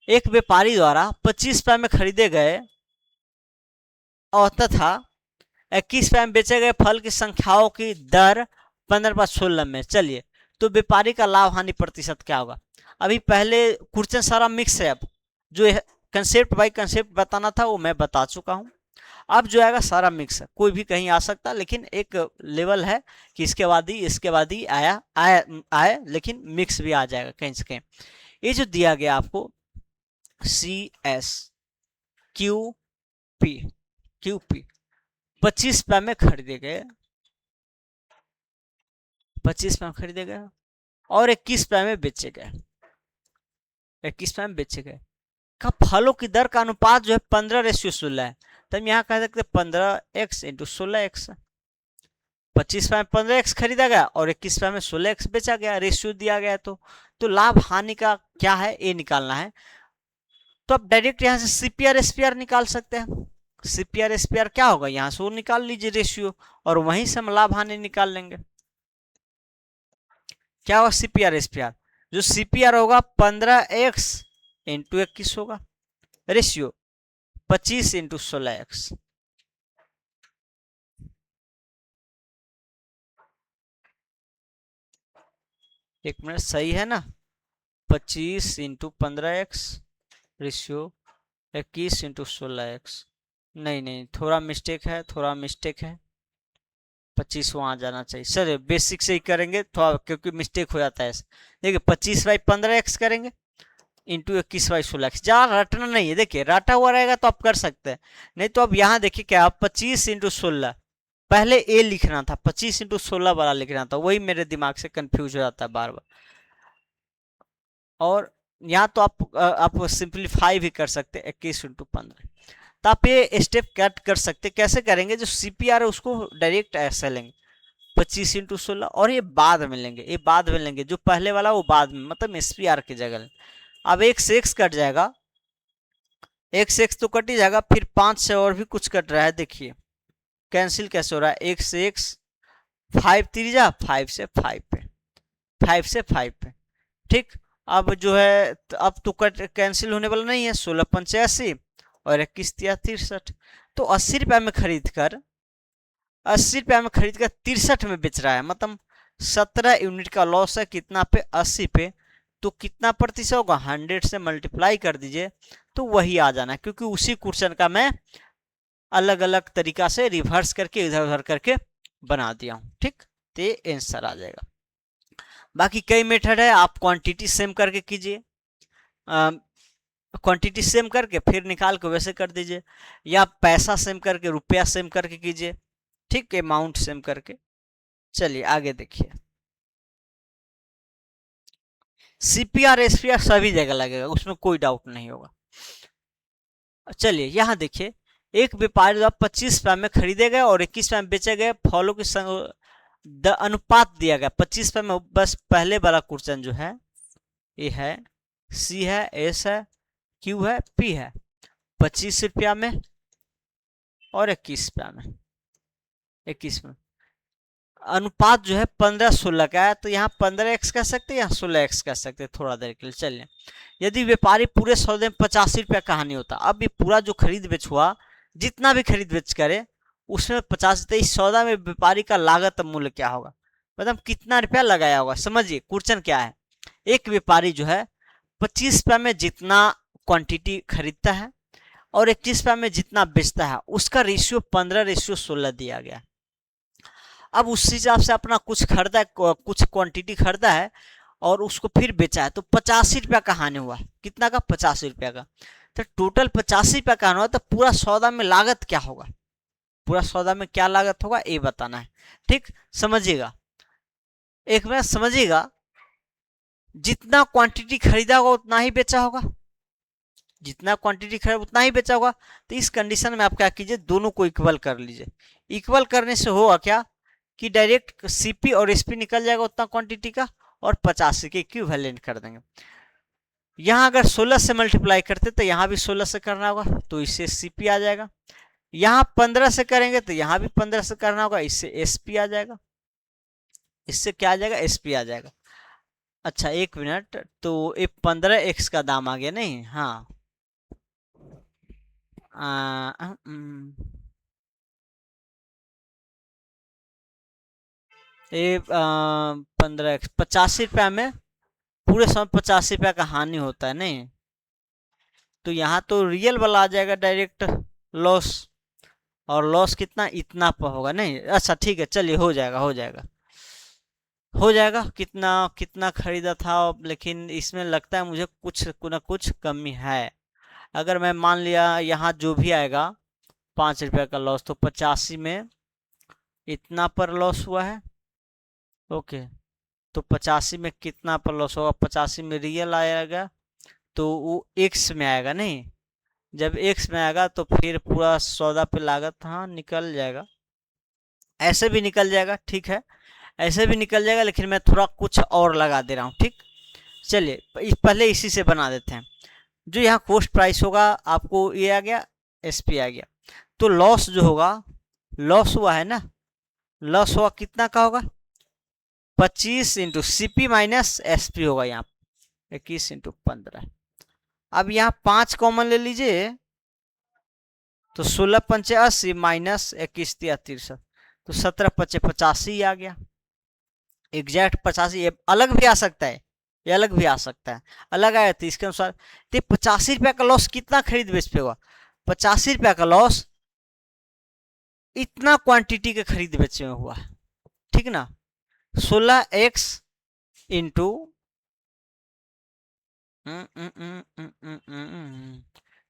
एक व्यापारी द्वारा 25 रुपए में खरीदे गए और तथा 21 रुपए में बेचे गए फल की संख्याओं की दर 15/16 में। चलिए तो व्यापारी का लाभ हानि प्रतिशत क्या होगा। अभी पहले क्वेश्चन सारा मिक्स है, अब जो कंसेप्ट बाय कंसेप्ट बताना था वो मैं बता चुका हूँ। अब जो आएगा सारा मिक्स है, कोई भी कहीं आ सकता, लेकिन एक लेवल है कि इसके बाद ही आए, लेकिन मिक्स भी आ जाएगा कहीं से कहीं। ये जो दिया गया आपको CS QP 25 रुपये में खरीदे गए, 25 रुपये में खरीदे गए और 21 रुपये में बेचे गए, 21 रुपये में बेचे गए। का फलों की दर का अनुपात जो है 15:16 है। तो हम यहाँ कह सकते 15x इंटू 16x। 25 रुपये में 15x खरीदा गया और 21 रुपये में 16x बेचा गया, रेशियो दिया गया। तो लाभ हानि का क्या है ये निकालना है। तो आप डायरेक्ट यहाँ से CPR SPR निकाल सकते हैं। CPR SPR क्या होगा, यहाँ से वो निकाल लीजिए रेशियो, और वहीं से हम लाभ हानि निकाल लेंगे। क्या होगा CPR SPR, जो CPR होगा 15x इंटू 21 होगा, रेशियो 25 इंटू 16x। एक मिनट, सही है ना, 25 into 15x ratio 21 into 16x। नहीं, थोड़ा मिस्टेक है, 25 वहां जाना चाहिए सर, बेसिक से ही करेंगे थोड़ा, क्योंकि मिस्टेक हो जाता है। देखिए 25/15x करेंगे इंटू 21/16x। जहाँ रटना नहीं है, देखिए रटा हुआ रहेगा तो आप कर सकते हैं, नहीं तो अब यहाँ देखिए क्या 25 इंटू 16, पहले ए लिखना था, 25 इंटू 16 वाला लिखना था, वही मेरे दिमाग से कंफ्यूज हो जाता है बार बार। और यहाँ तो आप सिंप्लीफाई भी कर सकते हैं 21 इंटू 15। तो आप ये स्टेप कट कर सकते, कैसे करेंगे, जो CPR है उसको डायरेक्ट ऐसे लेंगे 25 इंटू 16, और ये बाद में लेंगे, ये बाद में लेंगे, जो पहले वाला वो बाद में, मतलब SPR की जगह। अब एक से x कट जाएगा, एक से x तो कट ही जाएगा, फिर 5 से और भी कुछ कट रहा है, देखिए कैंसिल कैसे हो रहा है, एक से x 5 3 5 से 5 पे, 5 से 5 पे, ठीक। अब जो है अब तो कट कैंसिल होने वाला नहीं है, 16×5 और 21×63, तो 80 रुपये में खरीद कर 63 में बेच रहा है, मतलब 17 यूनिट का लॉस है। कितना पे, 80 पे। तो कितना प्रतिशत होगा, 100 से मल्टीप्लाई कर दीजिए तो वही आ जाना है, क्योंकि उसी क्वेश्चन का मैं अलग अलग तरीका से रिवर्स करके इधर उधर करके बना दिया हूँ, ठीक। तो ये आंसर आ जाएगा। बाकी कई मेथड है, आप क्वांटिटी सेम करके कीजिए, क्वांटिटी सेम करके फिर निकाल के वैसे कर दीजिए, या पैसा सेम करके, रुपया सेम करके कीजिए, ठीक, अमाउंट सेम करके। चलिए आगे देखिए, CPR SPR सभी जगह लगेगा, उसमें कोई डाउट नहीं होगा। चलिए यहाँ देखिए, एक व्यापारी द्वारा 25 रुपये में खरीदे गए और 21 रुपये में बेचे गए फलों की अनुपात दिया गया 25 रुपये में। बस पहले वाला क्वेश्चन जो है ये है, C है, S है, Q है, P है, 25 रुपया में और 21 रुपया में, 21 में अनुपात जो है 15:16 का है, तो यहाँ 15x कह सकते हैं, यहाँ 16x कह सकते हैं, थोड़ा देर के लिए। चलिए, यदि व्यापारी पूरे सौदे में 85 रुपया का हानि होता, अब ये पूरा जो खरीद बेच हुआ, जितना भी खरीद बेच करे उसमें 50, तो इस सौदा में व्यापारी का लागत मूल्य क्या होगा, मतलब कितना रुपया लगाया होगा। समझिए क्वेश्चन क्या है, एक व्यापारी जो है 25 रुपया में जितना क्वांटिटी खरीदता है और 21 रुपया में जितना बेचता है, उसका रेशियो 15:16 दिया गया। अब उस हिसाब से अपना कुछ खरीदा है, कुछ क्वांटिटी खरीदा है और उसको फिर बेचा है, तो 85 रुपया का हानि हुआ, कितना का, 85 रुपया का। तो टोटल 85 रुपया का हानि हुआ, तो पूरा सौदा में लागत क्या होगा, पूरा सौदा में क्या लागत होगा ये बताना है, ठीक। समझिएगा, एक बार समझिएगा, जितना क्वांटिटी खरीदा होगा उतना ही बेचा होगा, जितना क्वांटिटी खरीदा उतना ही बेचा होगा। तो इस कंडीशन में आप क्या कीजिए, दोनों को इक्वल कर लीजिए। इक्वल करने से होगा क्या कि डायरेक्ट CP और SP निकल जाएगा उतना क्वांटिटी का, और 85 के इक्विवेलेंट कर देंगे। यहाँ अगर 16 से मल्टीप्लाई करते तो यहाँ भी 16 से करना होगा, तो इससे CP आ जाएगा। यहाँ 15 से करेंगे तो यहाँ भी 15 से करना होगा, इससे SP आ जाएगा, इससे क्या आ जाएगा, SP आ जाएगा। अच्छा एक मिनट, तो ये 15x का दाम आ गया नहीं, हाँ ये 15x 85 रुपया में पूरे समय 85 रुपया का हानि होता है नहीं, तो यहाँ तो रियल वाला आ जाएगा डायरेक्ट लॉस, और लॉस कितना, इतना पर होगा नहीं। अच्छा ठीक है, चलिए हो जाएगा, हो जाएगा। हो जाएगा। कितना कितना खरीदा था, लेकिन इसमें लगता है मुझे कुछ ना कुछ कमी है। अगर मैं मान लिया यहाँ जो भी आएगा 5 रुपये का लॉस, तो 85 में इतना पर लॉस हुआ है। ओके, तो 85 में कितना पर लॉस होगा, 85 में रियल आएगा तो वो एक्स में आएगा। नहीं, जब एक्स में आएगा तो फिर पूरा सौदा पे लागत हाँ निकल जाएगा, ऐसे भी निकल जाएगा। ठीक है, ऐसे भी निकल जाएगा, लेकिन मैं थोड़ा कुछ और लगा दे रहा हूँ। ठीक, चलिए पहले इसी से बना देते हैं। जो यहाँ कॉस्ट प्राइस होगा आपको ये आ गया, एसपी आ गया, तो लॉस जो होगा, लॉस हुआ है ना, लॉस हुआ कितना का होगा, 25 इंटू सीपी माइनस एसपी होगा यहाँ 21 इंटू 15। अब यहाँ 5 कॉमन ले लीजिए, तो 16 पंचे 80 माइनस 21 तिया 63, तो 17 पचे 85 आ गया। एग्जैक्ट 85, ये अलग भी आ सकता है, ये अलग भी आ सकता है, अलग आया तो इसके अनुसार। तो 85 रुपया का लॉस कितना खरीद बेच पे हुआ, 85 रुपया का लॉस इतना क्वांटिटी के खरीद बेच में हुआ। ठीक ना, 16x इंटू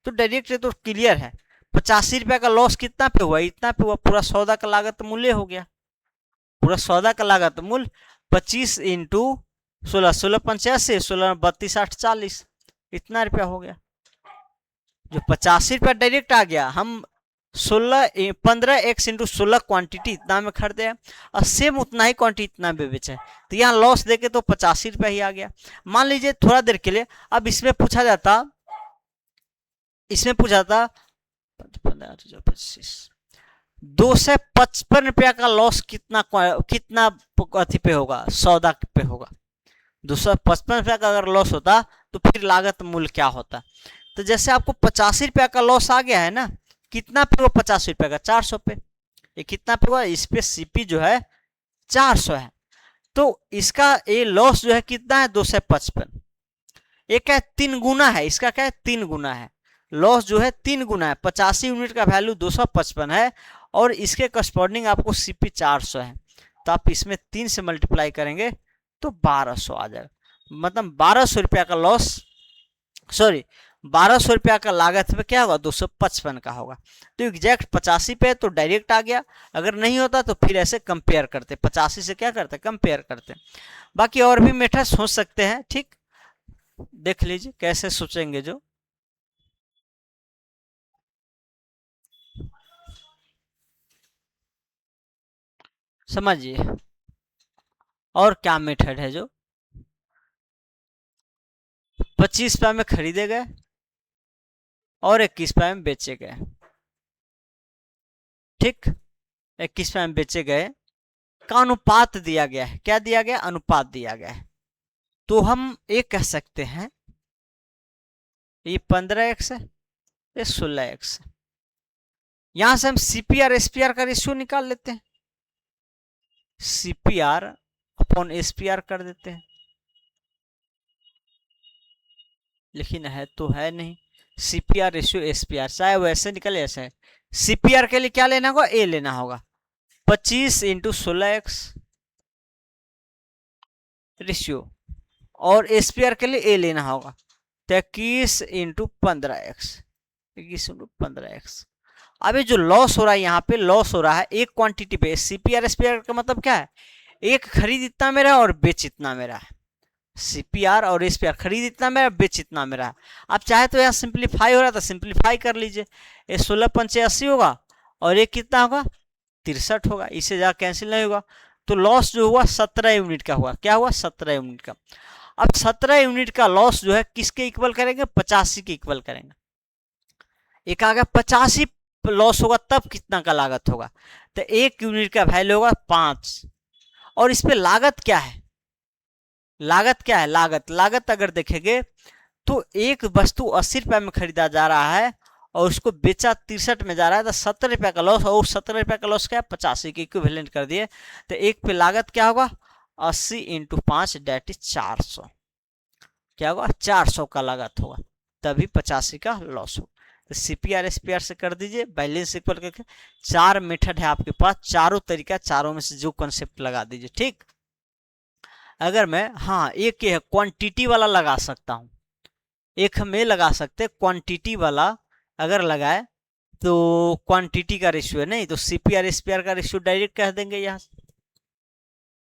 तो डायरेक्ट तो क्लियर है, 85 रुपया का लॉस कितना पे हुआ, इतना पे हुआ। पूरा सौदा का लागत मूल्य हो गया, पूरा सौदा का लागत मूल्य 25 इंटू 16, 16 85, 16 32 8 40, इतना रुपया हो गया। जो 85 रुपया डायरेक्ट आ गया, हम 15x इंटू 16 क्वांटिटी इतना में खरीदे हैं, और सेम उतना ही क्वांटिटी इतना में बेचे, तो यहाँ लॉस देके तो 85 रुपया ही आ गया। मान लीजिए थोड़ा देर के लिए, अब इसमें पूछा जाता, इसमें पूछा था 25, 255 रुपया का लॉस कितना कितना अथी पे होगा, सौदा पे होगा। 255 रुपया का अगर लॉस होता तो फिर लागत मूल्य क्या होता। तो जैसे आपको 85 रुपया का लॉस आ गया है ना, कितना पे हुआ 85 रुपया का, 400 पे। ये कितना पे हुआ, इस पे सीपी जो है 400 है, तो इसका ये लॉस जो है कितना है 255। ये क्या है 3 गुना है, इसका क्या है 3 गुना है, लॉस जो है 3 गुना है। 85 यूनिट का वैल्यू 255 है और इसके करस्पॉन्डिंग आपको सीपी 400 है, तो आप इसमें 3 से मल्टीप्लाई करेंगे तो 1200 आ जाएगा। मतलब 1200 रुपया का लॉस, सॉरी 1200 रुपया का लागत में क्या होगा 255 का होगा। तो एग्जैक्ट 85 पे तो डायरेक्ट आ गया, अगर नहीं होता तो फिर ऐसे कंपेयर करते, 85 से क्या करते कंपेयर करते। बाकी और भी मेथड सोच सकते हैं, ठीक, देख लीजिए कैसे सोचेंगे जो। समझिए और क्या मेथड है जो 25 रुपया में खरीदे गए और 21 रुपया में बेचे गए। ठीक, 21 रुपया में बेचे गए का अनुपात दिया गया है, क्या दिया गया, अनुपात दिया गया है। तो हम ये कह सकते हैं ये 15x है, ये 16x है। यहां से हम सीपीआर एसपीआर का रेशियो निकाल लेते हैं, सीपीआर अपॉन एसपीआर कर देते हैं, लेकिन है तो है नहीं, सीपीआर रेशियो एसपीआर चाहे वैसे निकले ऐसे। सीपीआर के लिए क्या लेना होगा, ए लेना होगा, 25 इंटू 16x रेशियो, और एसपीआर के लिए ए लेना होगा 21 इंटू 15x, 21 इंटू 15x। अभी जो लॉस हो रहा है यहाँ पे, लॉस हो रहा है एक क्वांटिटी पे। सीपीआर एसपीआर का मतलब क्या है, एक खरीद इतना मेरा और बेच इतना मेरा है। सीपीआर और एसपीआर, खरीद इतना मेरा बेच इतना मेरा है। आप चाहे तो यहाँ सिंप्लीफाई हो रहा था, सिंप्लीफाई कर लीजिए, ये 16 पंचे 80 होगा और ये कितना होगा 63 होगा, इससे ज़्यादा कैंसिल नहीं होगा। तो लॉस जो हुआ 17 यूनिट का हुआ, क्या हुआ 17 यूनिट का। अब 17 यूनिट का लॉस जो है किसके इक्वल करेंगे, 85 के इक्वल करेंगे। एक आ गया 85 लॉस होगा तब कितना का लागत होगा, तो 1 यूनिट का वैल्यू होगा 5। और इस पे लागत क्या है, लागत क्या है, लागत अगर देखेंगे तो एक वस्तु 80 रुपया में खरीदा जा रहा है और उसको बेचा 63 में जा रहा है, तो 70 रुपया का लॉस, और 70 रुपया का लॉस क्या है 85 के इक्विवेलेंट कर दिए, तो एक पे लागत क्या होगा 80 इंटू 5 डेट इज 400, क्या होगा 400 का लागत होगा, तभी 85 का लॉस होगा। तो सीपीआर एसपीआर से कर दीजिए, बैलेंस इक्वल करके। 4 मेथड है आपके पास, चारों तरीका, चारों में से जो कॉन्सेप्ट लगा दीजिए। ठीक। अगर मैं, हाँ एक ये है क्वांटिटी वाला लगा सकता हूँ, एक हम ये लगा सकते क्वांटिटी वाला, अगर लगाए तो क्वांटिटी का रेशियो है, नहीं तो सीपीआर एसपीआर का रेशियो डायरेक्ट कह देंगे यहाँ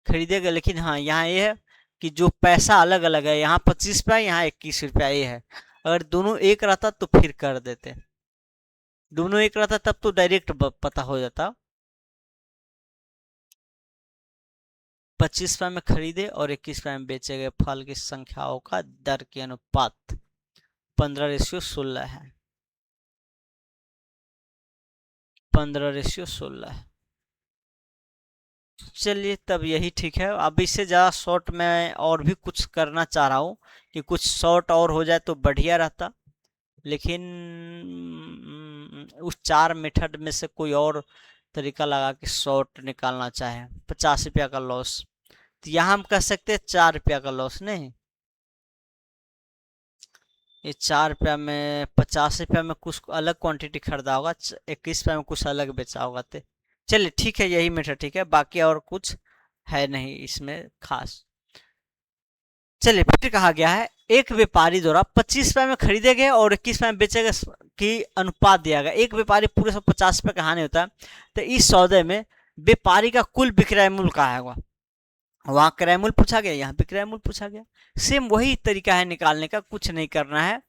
खरीदेगा। लेकिन हाँ यहाँ ये है कि जो पैसा अलग अलग है, यहाँ 25 रुपया, यहाँ 21 रुपया ये है। अगर दोनों एक रहता तो फिर कर देते, दोनों एक रहता तब तो डायरेक्ट पता हो जाता। 25 रुपये में खरीदे और 21 रुपये में बेचे गए फल की संख्याओं का दर के अनुपात 15:16 है, 15:16 है। चलिए तब यही ठीक है। अब इससे ज़्यादा शॉर्ट में और भी कुछ करना चाह रहा हूँ कि कुछ शॉर्ट और हो जाए तो बढ़िया रहता, लेकिन उस 4 मेथड में से कोई और तरीका लगा के शॉर्ट निकालना चाहे। 50 रुपया का लॉस, तो यहाँ हम कह सकते हैं 4 रुपया का लॉस, नहीं ये 4 रुपया में 50 रुपया में कुछ अलग क्वांटिटी खरीदा होगा, 21 रुपया में कुछ अलग बेचा होगा। तो चलिए ठीक है, यही मेथड ठीक है, बाकी और कुछ है नहीं इसमें खास। चलिए फिर कहा गया है एक व्यापारी द्वारा 25 रुपये में खरीदे गए और 21 रुपये में बेचे गए की अनुपात दिया गया। एक व्यापारी पूरे 50 रुपये का हानि होता है, तो इस सौदे में व्यापारी का कुल विक्रय मूल्य कहा है, वहां क्रय मूल्य पूछा गया, यहाँ पे क्रय मूल्य पूछा गया। सेम वही तरीका है निकालने का, कुछ नहीं करना है।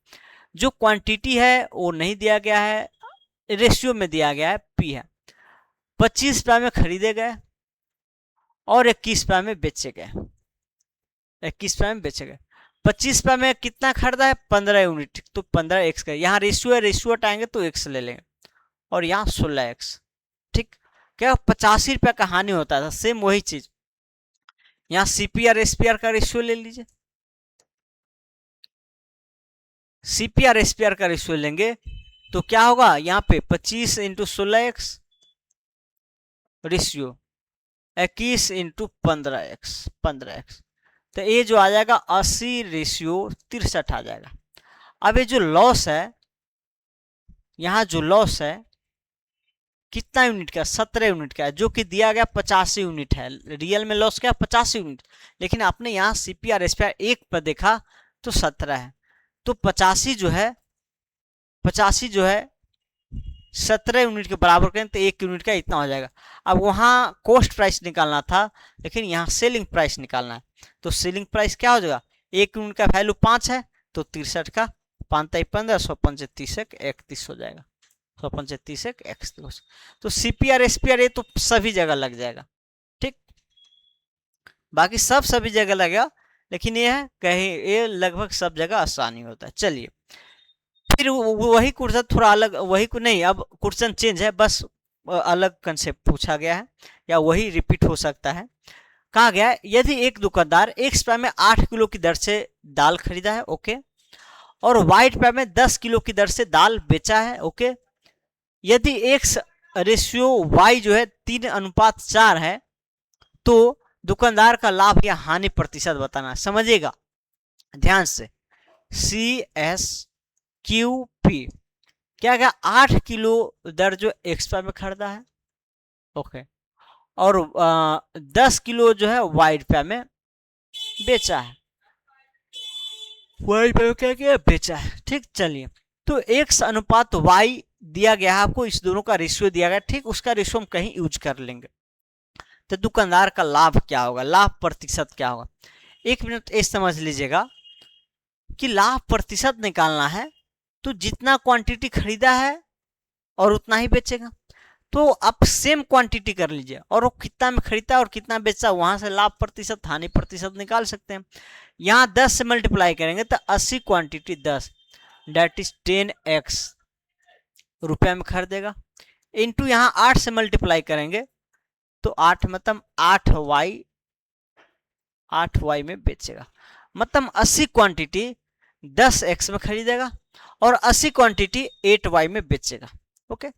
जो क्वांटिटी है वो नहीं दिया गया है, रेशियो में दिया गया है, पी है। 25 रुपये में खरीदे गए और 21 रुपये में बेचे गए, 21 रुपये में बेचे गए। 25 रुपये में कितना खरीदा है, 15 यूनिट, तो 15 एक्स का, यहाँ रेशियो है, रेशियो हटाएंगे तो एक्स ले लेंगे, और यहाँ 16 एक्स। ठीक, क्या 85 रुपये का हानि होता था, सेम वही चीज यहाँ सीपीआर एसपीआर का रेशियो ले लीजिए, सीपीआर एसपीआर का रेशियो लेंगे तो क्या होगा, यहाँ पे 25 × 16x रेशियो 21 × 15x, 15x, तो ये जो आ जाएगा 80:63 आ जाएगा। अब ये जो लॉस है, यहाँ जो लॉस है कितना यूनिट का, 17 यूनिट का है, जो कि दिया गया 85 यूनिट है। रियल में लॉस क्या 85 यूनिट, लेकिन आपने यहाँ सीपीआर एसपीआर एक पर देखा तो 17 है, तो 85 जो है 17 यूनिट के बराबर करें तो 1 यूनिट का इतना हो जाएगा। अब वहाँ कॉस्ट प्राइस निकालना था, लेकिन यहाँ सेलिंग प्राइस निकालना है, तो सेलिंग प्राइस क्या हो जाएगा, 1 यूनिट का वैल्यू 5 है, तो 63 का 5 × 15 135 31 हो जाएगा, 135 31। तो सीपीआर एसपीआर ये तो सभी जगह लग जाएगा, ठीक, बाकी सब सभी जगह लगेगा, लेकिन ये है कहीं ये लगभग सब जगह आसानी होता है। चलिए फिर वही क्वेश्चन थोड़ा अलग, वही को नहीं, अब क्वेश्चन चेंज है, बस अलग कंसेप्ट पूछा गया है, या वही रिपीट हो सकता है। कहा गया है यदि एक दुकानदार एक रुपये में 8 किलो की दर से दाल खरीदा है, ओके, और वाइट रुपये में 10 किलो की दर से दाल बेचा है, ओके, यदि एक्स रेशियो वाई जो है 3:4 है, तो दुकानदार का लाभ या हानि प्रतिशत बताना। समझिएगा ध्यान से, CSQP क्या क्या, 8 किलो दर जो एक्स में खरीदा है, ओके, और 10 किलो जो है वाइट रुपया में बेचा है, वाइट रुपया क्या क्या बेचा है, ठीक। चलिए तो एक्स अनुपात वाई दिया गया है आपको, इस दोनों का रेशियो दिया गया, ठीक, उसका रेशियो हम कहीं यूज कर लेंगे। तो दुकानदार का लाभ क्या होगा, लाभ प्रतिशत क्या होगा, 1 मिनट ये समझ लीजिएगा कि लाभ प्रतिशत निकालना है तो जितना क्वांटिटी खरीदा है और उतना ही बेचेगा, तो आप सेम क्वांटिटी कर लीजिए और वो कितना में खरीदा और कितना बेचा, वहां से लाभ प्रतिशत हानि प्रतिशत निकाल सकते हैं। यहाँ 10 से मल्टीप्लाई करेंगे तो 80 क्वांटिटी 10 दैट इज 10x रुपया में खरीदेगा, इंटू यहाँ 8 से मल्टीप्लाई करेंगे तो 8 मतलब 8y में बेचेगा, मतलब 80 क्वांटिटी 10x में खरीदेगा और 80 क्वांटिटी 8y में बेचेगा, ओके,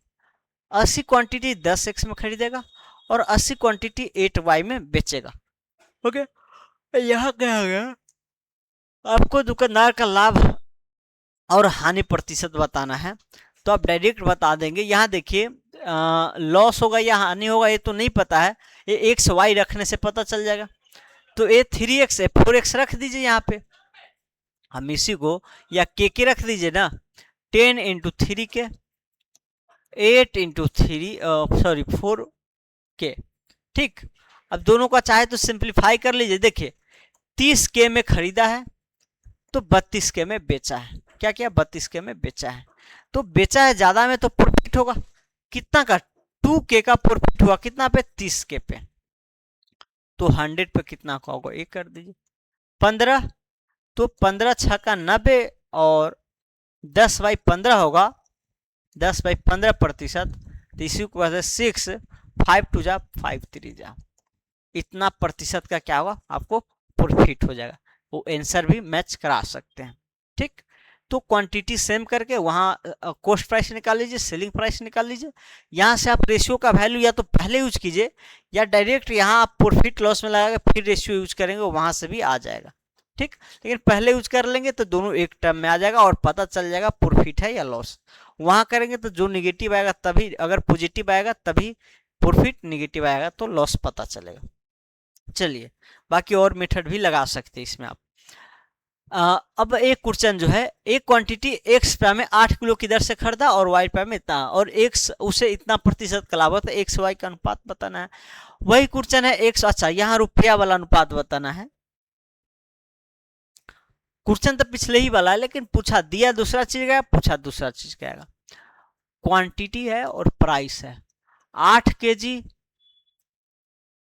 80 क्वांटिटी 10x में खरीदेगा और 80 क्वांटिटी 8y में बेचेगा, ओके। यहाँ क्या हो गया, आपको दुकानदार का लाभ और हानि प्रतिशत बताना है, तो आप डायरेक्ट बता देंगे। यहाँ देखिए लॉस होगा या हानि होगा ये तो नहीं पता है, ये एक्स वाई रखने से पता चल जाएगा। तो ये 3x है, 4x रख दीजिए यहाँ पे, हम इसी को या के रख दीजिए ना, 10 इंटू 3 के, 8 इंटू 3 सॉरी 4 के, ठीक। अब दोनों का चाहे तो सिंप्लीफाई कर लीजिए, देखिए 30 के में खरीदा है तो 32 के में बेचा है, क्या क्या 32 के में बेचा है, तो बेचा है ज्यादा में तो प्रॉफिट होगा, कितना का 2 के का प्रॉफिट हुआ, कितना पे 30 के पे, तो 100 पे कितना का होगा, एक कर दीजिए 15, तो 15 छः का 90 और 10/15 होगा, 10/15%, तो इसी को कहते हैं 6, 5 2 जा 5 3 जा, इतना प्रतिशत का क्या होगा आपको प्रॉफिट हो जाएगा, वो आंसर भी मैच करा सकते हैं, ठीक। तो क्वांटिटी सेम करके वहाँ कॉस्ट प्राइस निकाल लीजिए, सेलिंग प्राइस निकाल लीजिए, यहाँ से आप रेशियो का वैल्यू या तो पहले यूज कीजिए या डायरेक्ट यहाँ आप प्रॉफिट लॉस में लगाकर फिर रेशियो यूज करेंगे, वहाँ से भी आ जाएगा, ठीक। लेकिन पहले यूज कर लेंगे तो दोनों एक टर्म में आ जाएगा और पता चल जाएगा प्रॉफिट है या लॉस। वहाँ करेंगे तो जो निगेटिव आएगा तभी, अगर पॉजिटिव आएगा तभी प्रॉफिट, निगेटिव आएगा तो लॉस पता चलेगा। चलिए बाकी और मेथड भी लगा सकते हैं इसमें आप। अब एक क्वेश्चन जो है, एक क्वांटिटी एक्स रुपया में 8 किलो की दर से खरीदा और वाई रुपया में इतना, और एक्स उसे इतना प्रतिशत का लाभ होता है, एक्स वाई का अनुपात बताना है। वही क्वेश्चन है एक्स, अच्छा यहाँ रुपया वाला अनुपात बताना है। क्वेश्चन तो पिछले ही वाला है लेकिन पूछा दिया दूसरा चीज गया, पूछा दूसरा चीज गया। क्वांटिटी है और प्राइस है, 8 केजी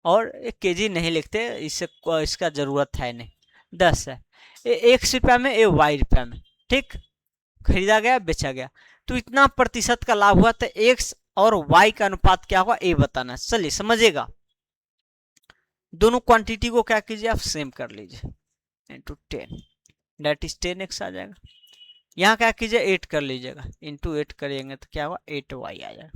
और 1 केजी नहीं लिखते, इससे इसका जरूरत है नहीं, 10 है, एक्स रुपया में ए वाई रुपया में, ठीक, खरीदा गया बेचा गया, तो इतना प्रतिशत का लाभ हुआ, तो एक्स और वाई का अनुपात क्या होगा ए बताना। चलिए समझिएगा, दोनों क्वांटिटी को क्या कीजिए आप सेम कर लीजिए, इंटू 10 दैट इज 10x आ जाएगा, यहाँ क्या कीजिए 8 कर लीजिएगा, इंटू 8 करेंगे तो क्या होगा 8y आ जाएगा।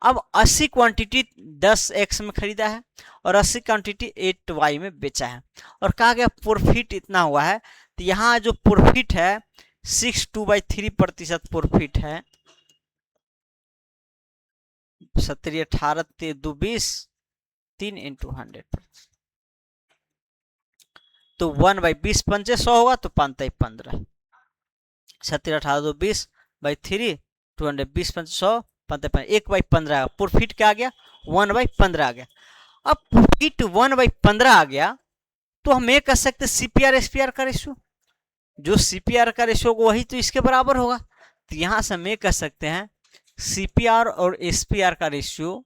अब 80 क्वांटिटी 10x में खरीदा है और 80 क्वांटिटी 8y में बेचा है, और कहा गया प्रॉफिट इतना हुआ है, तो यहाँ जो प्रॉफिट है 62/3% प्रॉफिट है, 70 18 2 20 3 इंटू 100, तो 1/20 पंचे 100 होगा, तो 5×15, 70 18 2 20/3 220 पंचे 100 1/15 प्रॉफिट क्या आ गया 1/15 आ गया। अब प्रॉफिट 1/15 आ गया तो हम ये कह सकते सीपीआर एसपीआर का रेशियो, जो सीपीआर का रेशियो वही तो इसके बराबर होगा, तो यहां से हम ये कह सकते हैं सीपीआर और एसपीआर का रेशियो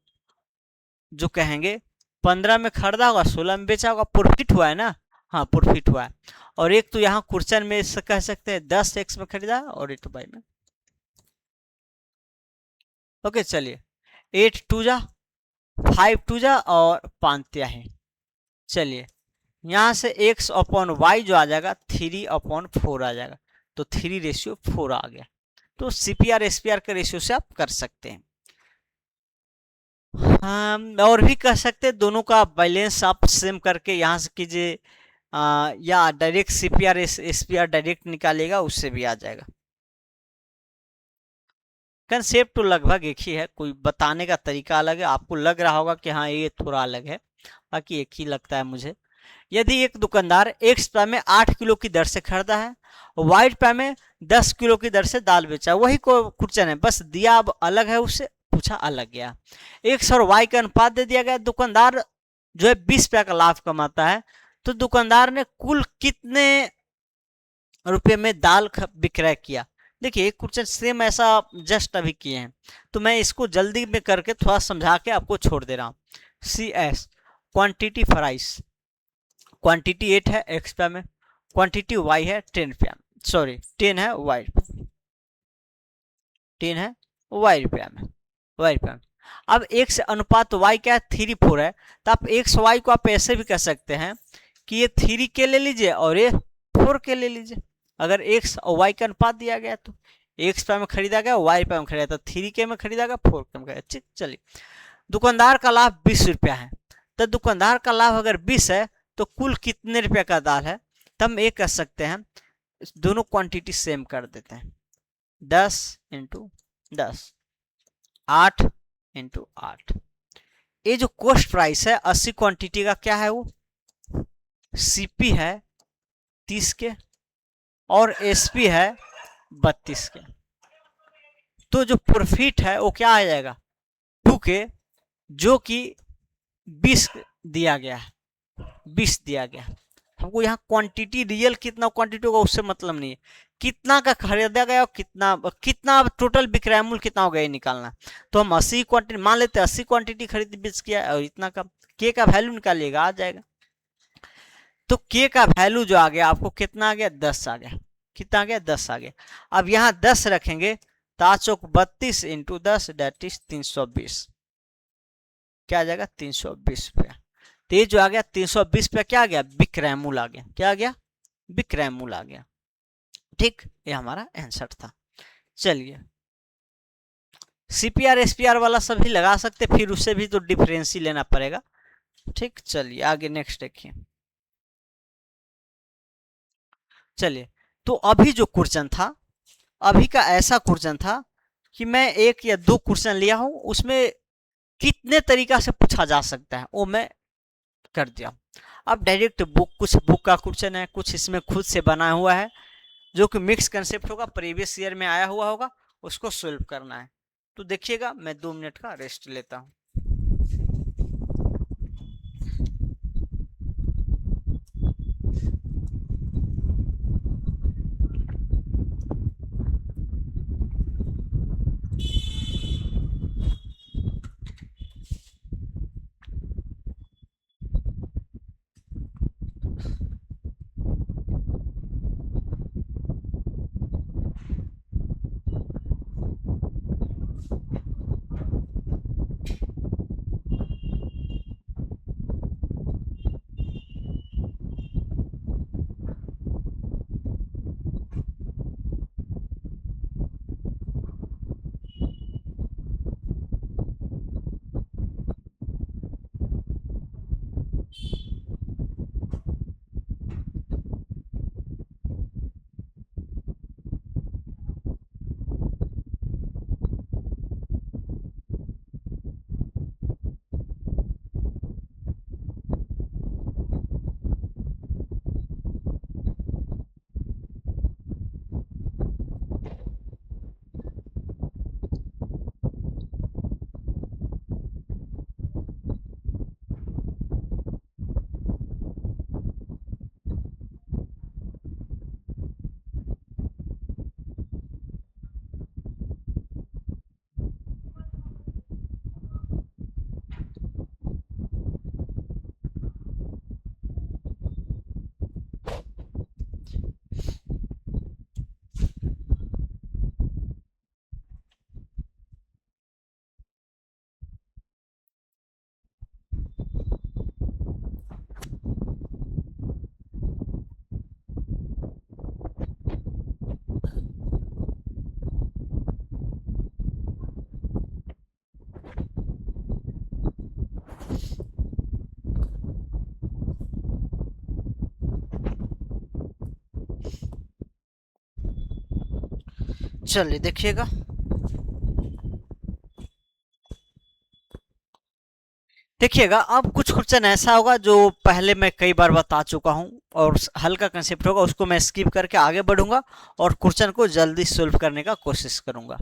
जो कहेंगे 15 में खरीदा होगा 16 में बेचा होगा, प्रॉफिट हुआ है ना, हाँ प्रॉफिट हुआ है। और एक तो यहाँ क्वेश्चन में कह सकते हैं 10x में खरीदा और 8y में, ओके। चलिए 8 2 जा 5 2 जा और 5 है, चलिए यहाँ से x/y जो आ जाएगा 3/4 आ जाएगा, तो 3:4 आ गया, तो सीपीआर एसपीआर के रेशियो से आप कर सकते हैं। हम और भी कह सकते हैं, दोनों का बैलेंस आप सेम करके यहाँ से कीजिए, या डायरेक्ट सीपीआर एसपीआर डायरेक्ट निकालेगा उससे भी आ जाएगा। कंसेप्ट तो लगभग एक ही है, कोई बताने का तरीका अलग है, आपको लग रहा होगा कि हाँ ये थोड़ा अलग है, बाकी एक ही लगता है मुझे। यदि एक दुकानदार एक्स रुपया में 8 किलो की दर से खरीदा है, वाई रुपया में 10 किलो की दर से दाल बेचा, वही को क्वेश्चन है, बस दिया अब अलग है, उससे पूछा अलग गया, एक्स और वाई का अनुपात दे दिया गया। दुकानदार जो है 20 रुपया का लाभ कमाता है, तो दुकानदार ने कुल कितने रुपये में दाल विक्रय किया। देखिए एक क्वेश्चन सेम ऐसा जस्ट अभी किए हैं, तो मैं इसको जल्दी में करके थोड़ा समझा के आपको छोड़ दे रहा हूँ। CS क्वांटिटी प्राइस, क्वांटिटी 8 है एक्स रुपया में, क्वांटिटी वाई है 10 रुपया, सॉरी 10 है वाई, 10 है वाई रुपया में, वाई रुपया में। अब एक्स अनुपात वाई क्या है 3:4 है, तो आप एक्स वाई को आप ऐसे भी कह सकते हैं कि ये 3 के ले लीजिए और ये 4 के ले लीजिए, अगर एक्स और वाई का अनुपात दिया गया तो एक्स रुपया में खरीदा गया, वाई रुपया में खरीदा, तो 3 के में खरीदा गया, 4 के में खरीदा। ठीक, चलिए दुकानदार का लाभ 20 रुपया है, तो दुकानदार का लाभ अगर 20 है तो कुल कितने रुपया का दाल है, तो हम ये कह सकते हैं दोनों क्वांटिटी सेम कर देते हैं, 10 इंटू 10, 8 इंटू 8। ये जो कॉस्ट प्राइस है 80 क्वांटिटी का क्या है वो सीपी है 30 के और एसपी है 32 के। तो जो प्रॉफिट है वो क्या आ जाएगा 2 के, जो कि 20 दिया गया है, 20 दिया गया है। हमको यहाँ क्वांटिटी रियल कितना क्वांटिटी होगा उससे मतलब नहीं है, कितना का खरीदा गया और कितना कितना टोटल विक्रय मूल्य कितना हो गया ये निकालना। तो हम 80 क्वांटिटी मान लेते हैं, 80 क्वांटिटी खरीद बेच किया और इतना का के का वैल्यू निकालिएगा आ जाएगा। तो के का वैल्यू जो आ गया आपको कितना आ गया 10 आ गया। कितना आ गया 10 आ गया। अब यहाँ 10 रखेंगे तो 32 इंटू 10 दैट इज 320। क्या आ जाएगा 320 रुपया। तो ये जो आ गया 320 रुपया क्या आ गया विक्रय मूल्य आ गया। क्या आ गया विक्रय मूल्य आ गया। ठीक, ये हमारा आंसर था। चलिए सीपीआर एसपीआर वाला सभी लगा सकते, फिर उससे भी तो डिफरेंस ही लेना पड़ेगा। ठीक, चलिए आगे नेक्स्ट देखिए। चलिए तो अभी जो क्वेश्चन था, अभी का ऐसा क्वेश्चन था कि मैं एक या दो क्वेश्चन लिया हूं, उसमें कितने तरीका से पूछा जा सकता है वो मैं कर दिया। अब डायरेक्ट बुक, कुछ बुक का क्वेश्चन है, कुछ इसमें खुद से बना हुआ है जो कि मिक्स कंसेप्ट होगा, प्रीवियस ईयर में आया हुआ होगा, उसको सोल्व करना है। तो देखिएगा मैं 2 मिनट का रेस्ट लेता हूं। चलिए देखिएगा, देखिएगा अब कुछ क्वेश्चन ऐसा होगा जो पहले मैं कई बार बता चुका हूं और हल्का कंसेप्ट होगा, उसको मैं स्किप करके आगे बढ़ूंगा और क्वेश्चन को जल्दी सोल्व करने का कोशिश करूंगा।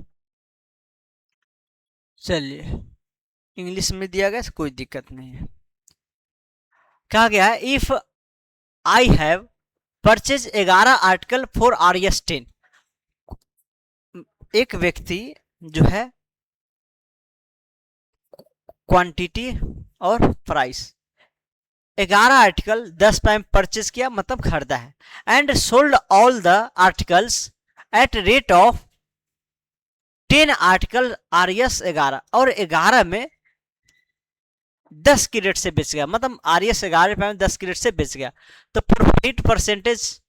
चलिए इंग्लिश में दिया गया, कोई दिक्कत नहीं है। कहा गया है if I have purchase 11 article for RS 10। एक व्यक्ति जो है क्वांटिटी और प्राइस 11 आर्टिकल 10 टाइम परचेज किया मतलब खरीदा है, and sold all the articles at rate of 10 article RS 11, और 11 में 10 की रेट से बेच गया, मतलब RS 11 रुपए में 10 की रेट से बेच गया। तो profit percentage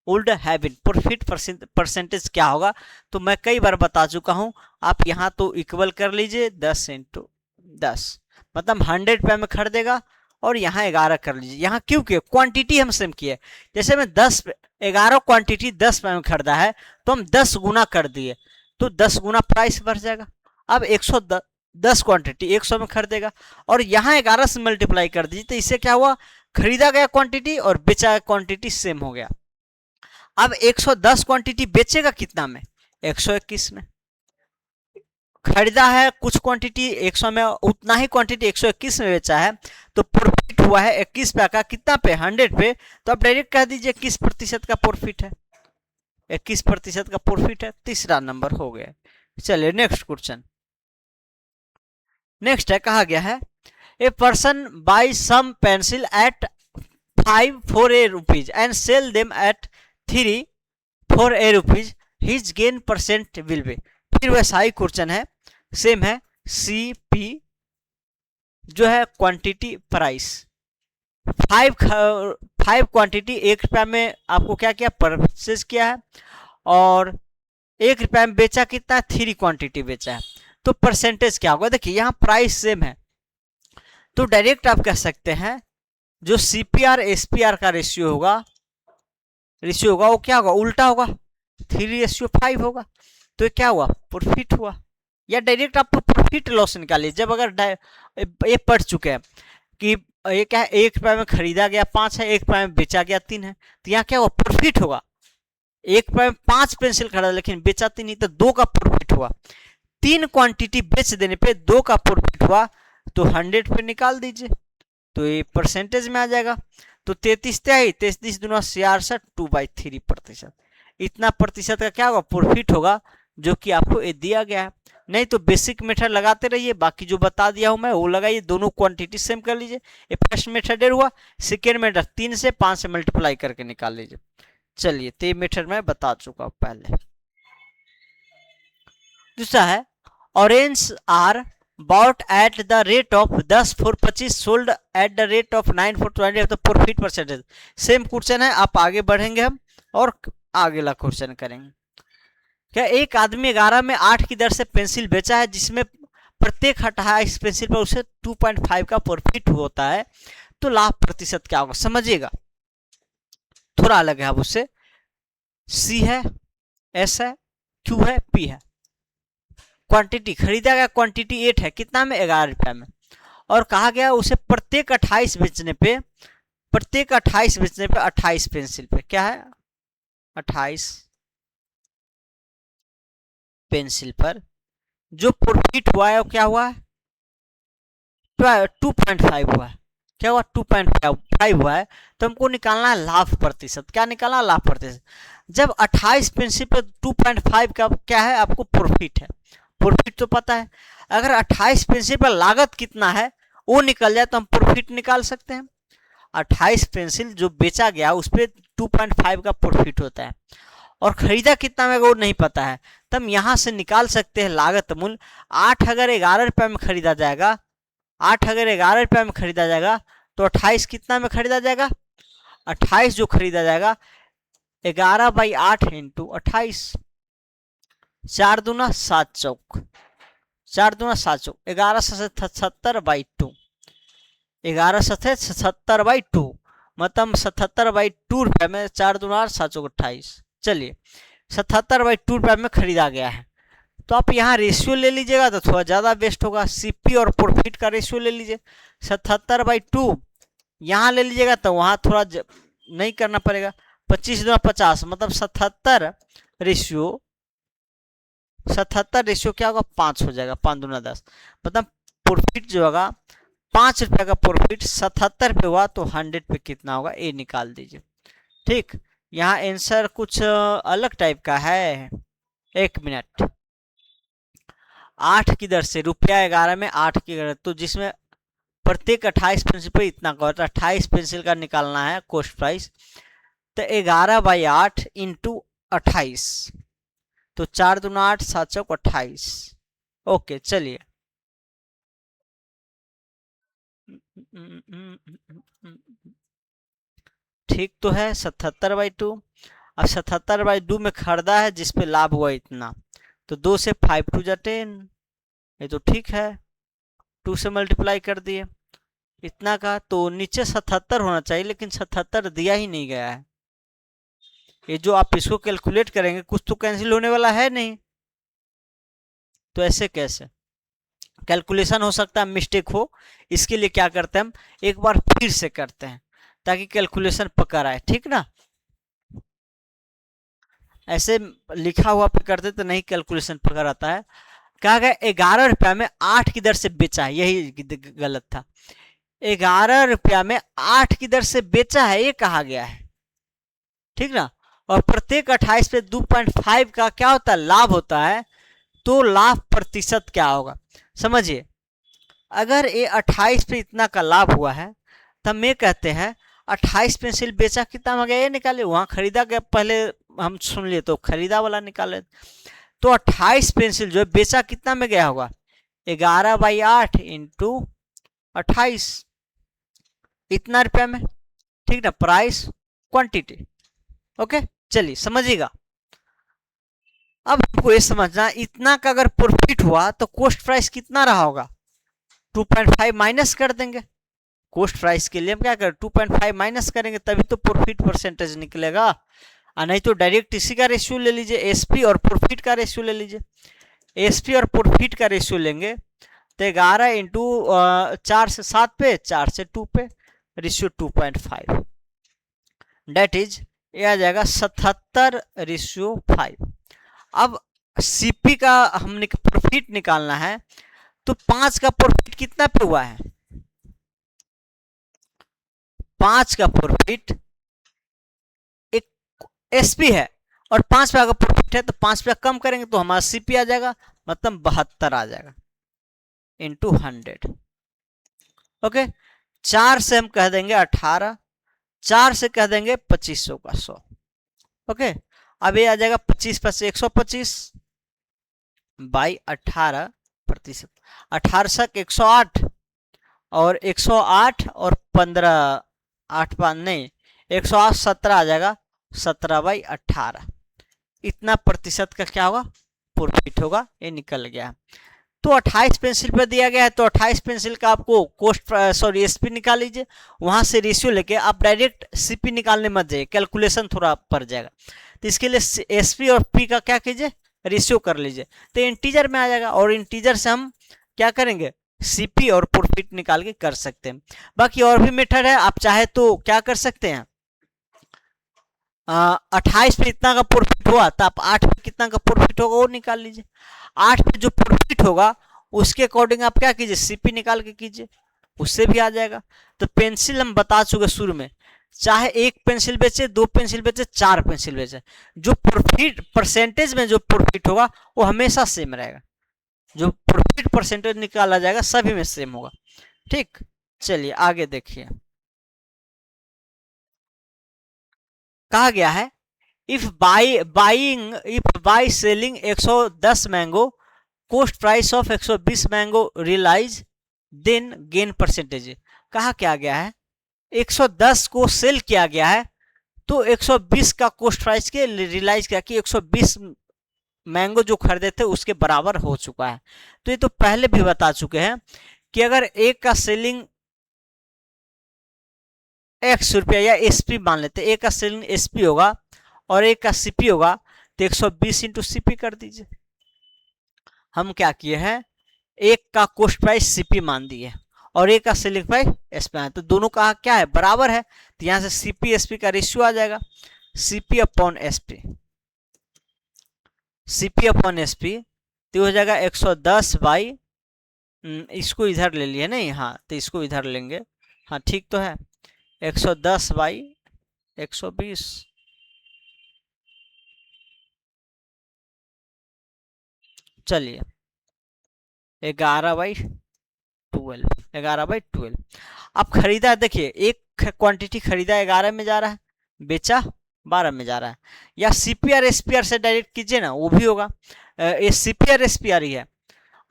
would have been, profit percentage क्या होगा। तो मैं कई बार बता चुका हूं, आप यहां तो इक्वल कर लीजिए 10 इंटू 10, मतलब 100 रुपए में खरीदेगा, और यहाँ 11 कर लीजिए। यहाँ क्यों किया, क्वांटिटी हम सेम किए, जैसे मैं 11 क्वांटिटी 10 रुपए में खरीदा है तो हम 10 गुना कर दिए, तो 10 गुना प्राइस बढ़ जाएगा। अब 110 क्वांटिटी 100 में खरीदेगा और यहाँ 11 से मल्टीप्लाई कर दीजिए, तो इससे क्या हुआ खरीदा गया क्वांटिटी और बेचा गया क्वांटिटी सेम हो गया। अब 110 क्वांटिटी बेचेगा कितना में? 121 में। खरीदा है कुछ क्वांटिटी 100 में, उतना ही क्वांटिटी 121 में बेचा है, तो प्रॉफिट हुआ है 21 पे का, कितना पे? 100 पे। तो आप डायरेक्ट कह दीजिए 21% का प्रॉफिट है, 21% का प्रॉफिट है। तीसरा नंबर हो गया। चलिए नेक्स्ट क्वेश्चन। नेक्स्ट है, कहा गया है a person buy some pencil at 5 for a rupees and sell them at 3 for a rupees, his gain percent will be। फिर वैसा ही क्वेश्चन है, सेम है। सी पी जो है क्वांटिटी प्राइस, 5 क्वांटिटी 1 रुपया में आपको क्या किया? परचेज किया है, और 1 रुपया में बेचा कितना? 3 क्वांटिटी बेचा है। तो परसेंटेज क्या होगा? देखिए यहाँ प्राइस सेम है, तो डायरेक्ट आप कह सकते हैं जो सीपीआर एसपीआर का रेशियो होगा वो क्या होगा? उल्टा होगा, 3:5 होगा। तो ये क्या हुआ? प्रॉफिट हुआ। या डायरेक्ट आप प्रॉफिट लॉस निकालिए। जब अगर ये पढ़ चुके हैं कि ये क्या है, 1 रुपया में खरीदा गया 5 है, 1 रुपया में बेचा गया 3 है, तो यहाँ क्या हुआ? प्रॉफिट होगा। 1 रुपया में 5 पेंसिल खरीदा लेकिन बेचा 3 नहीं, तो 2 का प्रॉफिट हुआ। 3 क्वांटिटी बेच देने पे 2 का प्रॉफिट हुआ, तो 100 पे निकाल दीजिए, तो ये परसेंटेज में आ जाएगा। तो 33 तिहाई 33 दूना 66, 2/3%। इतना प्रतिशत का क्या होगा? प्रॉफिट होगा, जो कि आपको ये दिया गया है। नहीं तो बेसिक मेथड लगाते रहिए, बाकी जो बता दिया हूं मैं वो लगाइए, दोनों क्वांटिटी सेम कर लीजिए। ये फर्स्ट मेथड हुआ। सेकेंड मेथड 3 से 5 से मल्टीप्लाई करके निकाल लीजिए। चलिए, तो ये मेथड मैं बता चुका हूं पहले। दूसरा है, orange are bought at the rate of 10 for 25, sold at the rate of 9 for 20, तो प्रॉफिट परसेंटेज सेम क्वेश्चन है। आप आगे बढ़ेंगे हम और आगे क्वेश्चन करेंगे। क्या एक आदमी 11 में 8 की दर से पेंसिल बेचा है, जिसमें प्रत्येक 28 पेंसिल पर उसे 2.5 का प्रॉफिट होता है, तो लाभ प्रतिशत क्या होगा? समझिएगा, थोड़ा अलग है अब उससे। सी है, एस है, क्यू है, पी है। क्वांटिटी खरीदा गया क्वांटिटी 8 है, कितना में? 11 रुपया में, और कहा गया उसे प्रत्येक 28 बेचने पे 28 पेंसिल पे क्या है? 28 पेंसिल पर जो प्रॉफिट हुआ है वो क्या हुआ है? 2.5 हुआ है। क्या हुआ? 2.5 हुआ है। तो हमको निकालना है लाभ प्रतिशत। क्या निकालना? लाभ प्रतिशत। जब 28 पेंसिल पर 2.5 का क्या है? आपको प्रॉफिट है। प्रॉफिट तो पता है, अगर 28 पेंसिल पर लागत कितना है वो निकल जाए तो हम प्रॉफिट निकाल सकते हैं। 28 पेंसिल जो बेचा गया उस पर 2.5 का प्रॉफिट होता है, और खरीदा कितना में वो नहीं पता है, तो हम यहाँ से निकाल सकते हैं लागत मूल्य। 8 अगर 11 रुपये में खरीदा जाएगा, 8 अगर 11 रुपये में खरीदा जाएगा, तो 28 कितना में खरीदा जाएगा? 28 जो खरीदा जाएगा 11/8 इंटू 28, 4 दूना 7 चौक, 4 दूना 7 चौक, 11/77/2, 11/77/2, मतलब 77/2 रुपये में 4 दूना 7 चौक 28। चलिए, 77/2 रुपये में खरीदा गया है, तो आप यहाँ रेशियो ले लीजिएगा तो थोड़ा ज़्यादा बेस्ट होगा। सीपी और प्रॉफिट का रेशियो ले लीजिए। 77/2 यहाँ ले लीजिएगा तो वहाँ थोड़ा नहीं करना पड़ेगा। 25 दूना 50, मतलब 77 रेशियो क्या होगा? 5 हो जाएगा। 5 दूना 10, मतलब प्रॉफिट जो होगा 5 रुपये का प्रॉफिट 77 पे हुआ, तो 100 पे कितना होगा ये निकाल दीजिए। ठीक, यहाँ आंसर कुछ अलग टाइप का है। 1 मिनट। 8 की दर से ₹11 में 8 की दर, तो जिसमें प्रत्येक 28 पेंसिल पे इतना का होता है, 28 पेंसिल का निकालना है कॉस्ट प्राइस, तो 11/8 इंटू 28, तो 4 दूना 8, 7 चौक 28। ओके, चलिए। ठीक तो है। 77/2, अब 77/2 में खरीदा है जिसपे लाभ हुआ इतना, तो 2 से 5 2 जा 10, ये तो ठीक है। 2 से मल्टीप्लाई कर दिए इतना का, तो नीचे 77 होना चाहिए, लेकिन 77 दिया ही नहीं गया है। ये जो आप इसको कैलकुलेट करेंगे कुछ तो कैंसिल होने वाला है नहीं, तो ऐसे कैसे कैलकुलेशन हो सकता है? मिस्टेक हो। इसके लिए क्या करते हैं हम, एक बार फिर से करते हैं। ताकि कैलकुलेशन पकड़ आए, ठीक ना। ऐसे लिखा हुआ पे करते तो नहीं कैलकुलेशन पकड़ आता है। कहा गया 11 रुपया में 8 की दर से बेचा है, यही गलत था। 11 रुपया में 8 की दर से बेचा है, ये कहा गया है, ठीक ना। और प्रत्येक 28 पे 2.5 का क्या होता है, लाभ होता है। तो लाभ प्रतिशत क्या होगा, समझिए। अगर ये 28 पे इतना का लाभ हुआ है, तब हम ये कहते हैं 28 पेंसिल बेचा कितना में गया, ये निकाले। वहां खरीदा गया, पहले हम सुन लिए तो खरीदा वाला निकाले। तो 28 पेंसिल जो है बेचा कितना में गया होगा, 11/8 इंटू 28, इतना रुपया में, ठीक ना। Price quantity, okay. चलिए समझिएगा। अब हमको ये समझना, इतना का अगर प्रॉफिट हुआ तो कॉस्ट प्राइस कितना रहा होगा, 2.5 माइनस कर देंगे। कॉस्ट प्राइस के लिए हम क्या करें, 2.5 माइनस करेंगे, तभी तो प्रॉफिट परसेंटेज निकलेगा। और नहीं तो डायरेक्ट इसी का रेशियो ले लीजिए, एसपी और प्रॉफिट का रेशियो ले लीजिए। एसपी और प्रॉफिट का रेशियो लेंगे तो 11 इंटू 4 से 7 पे, 4 से 2 पे, रेशियो 2.5, डेट इज ये आ जाएगा 77:5। अब सीपी का हमने प्रॉफिट निकालना है, तो 5 का प्रॉफिट कितना पे हुआ है, 5 का प्रॉफिट एक एसपी है, और 5 पे अगर प्रॉफिट है तो 5 पे कम करेंगे तो हमारा सीपी आ जाएगा, मतलब 72 आ जाएगा इंटू 100, ओके। 4 से हम कह देंगे 18, 4 से कह देंगे 2500 का 100, ओके। अब ये आ जाएगा 25 + 125 बाई 18%, 18 108, और 108 और 15, 8 5 नहीं, 108 17 आ जाएगा, 17/18, इतना प्रतिशत का क्या होगा, प्रॉफिट होगा। ये निकल गया। तो 28 पेंसिल पे दिया गया है, तो 28 पेंसिल का आपको कॉस्ट सॉरी एसपी निकाल लीजिए। वहां से रेशियो लेके आप डायरेक्ट सीपी निकालने मत जाइए, कैलकुलेशन थोड़ा पड़ जाएगा। तो इसके लिए एसपी और पी का क्या कीजिए, रेशियो कर लीजिए, तो इंटीजर में आ जाएगा। और इंटीजर से हम क्या करेंगे, सीपी और प्रॉफिट निकाल के कर सकते हैं। बाकी और भी मेथड है, आप चाहे तो क्या कर सकते हैं, 28 पे इतना का प्रॉफिट हुआ तो आप 8 पे कितना का प्रॉफिट होगा वो निकाल लीजिए। 8 पे जो प्रॉफिट होगा उसके अकॉर्डिंग आप क्या कीजिए, सीपी निकाल के कीजिए, उससे भी आ जाएगा। तो पेंसिल हम बता चुके शुरू में, चाहे एक पेंसिल बेचे, 2 पेंसिल बेचे, 4 पेंसिल बेचे, जो प्रॉफिट परसेंटेज में जो प्रॉफिट होगा वो हमेशा सेम रहेगा। जो प्रॉफिट परसेंटेज निकाला जाएगा सभी में सेम होगा, ठीक। चलिए आगे देखिए, कहा गया है if by selling 110 mango, cost price of 120 mango realise, then gain percentage. कहा क्या गया है, 110 को सेल किया गया है, तो 120 का कॉस्ट प्राइस के रियलाइज किया कि 120 मैंगो जो खरीदे थे उसके बराबर हो चुका है। तो ये तो पहले भी बता चुके हैं कि अगर एक का सेलिंग x रुपया या एसपी मान लेते, एक का सेलिंग एसपी होगा और एक का सीपी होगा, तो 120 इंटू सीपी कर दीजिए। हम क्या किए हैं, एक का कॉस्ट प्राइस सीपी मान दिए और एक का सेलिंग प्राइस एसपी, तो दोनों का क्या है, बराबर है। तो यहां से सीपी एसपी का रेशियो आ जाएगा, CP upon SP, CP upon SP, तो हो जाएगा 110 बाई, इसको इधर ले लिए नहीं, हाँ तो इसको इधर लेंगे, हाँ ठीक तो है, 110 बाई 120, चलिए 11/12, 11/12। अब खरीदा, देखिए एक क्वांटिटी खरीदा 11 में जा रहा है, बेचा 12 में जा रहा है। या सीपीआर एसपीआर से डायरेक्ट कीजिए ना, वो भी होगा। ये सीपीआर एसपीआर ही है।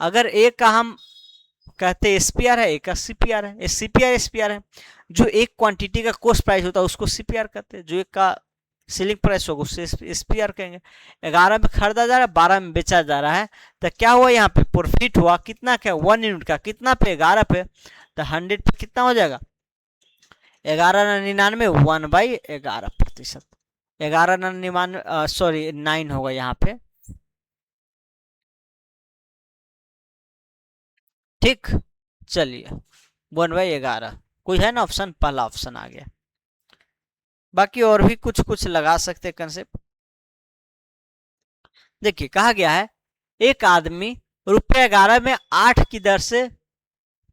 अगर एक का हम कहते हैं एसपीआर है, एक का सीपीआर है, ये सीपीआर एसपीआर है। जो एक क्वांटिटी का कॉस्ट प्राइस होता है उसको सीपीआर कहते हैं, जो एक का सेलिंग प्राइस होगा उससे एसपीआर कहेंगे। 11 में खरीदा जा रहा है, 12 में बेचा जा रहा है, तो क्या हुआ यहाँ पे प्रॉफिट हुआ कितना, क्या 1 यूनिट का, कितना पे 11 पे, तो 100 पे कितना हो जाएगा, 11.99, 1/11%, 11.99 सॉरी 9 होगा यहाँ पे, ठीक। चलिए 1/11, कोई है ना ऑप्शन, पहला ऑप्शन आ गया। बाकी और भी कुछ कुछ लगा सकते कंसेप्ट। देखिए कहा गया है एक आदमी ₹11 में 8 की दर से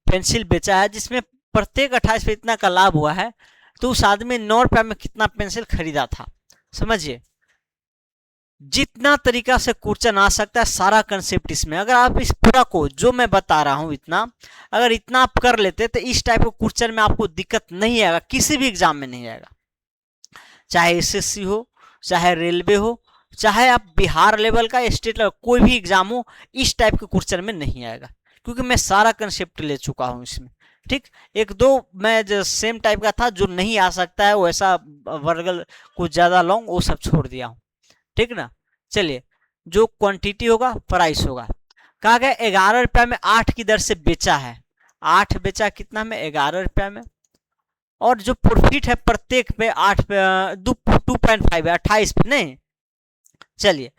पेंसिल बेचा है, जिसमें प्रत्येक 28 पे इतना का लाभ हुआ है, तो उस आदमी 9 रुपए में कितना पेंसिल खरीदा था। समझिए जितना तरीका से क्वेश्चन आ सकता है सारा कंसेप्ट इसमें, अगर आप इस पूरा को जो मैं बता रहा हूं इतना, अगर इतना आप कर लेते तो इस टाइप के क्वेश्चन में आपको दिक्कत नहीं आएगा, किसी भी एग्जाम में नहीं आएगा, चाहे एसएससी हो, चाहे रेलवे हो, चाहे आप बिहार लेवल का, स्टेट लेवल, कोई भी एग्जाम हो, इस टाइप के क्वेश्चन में नहीं आएगा, क्योंकि मैं सारा कंसेप्ट ले चुका हूं इसमें। ठीक, एक दो मैं जो सेम टाइप का था जो नहीं आ सकता है वैसा वर्गल कुछ ज्यादा लॉन्ग, वो सब छोड़ दिया हूं। ठीक ना, चलिए जो क्वांटिटी होगा प्राइस होगा। कहा गया 11 रुपया में 8 की दर से बेचा है, 8 बेचा कितना में, 11 रुपया में, और जो प्रॉफिट है प्रत्येक पे 8 पे 2.5 है, 28 पे नहीं। चलिए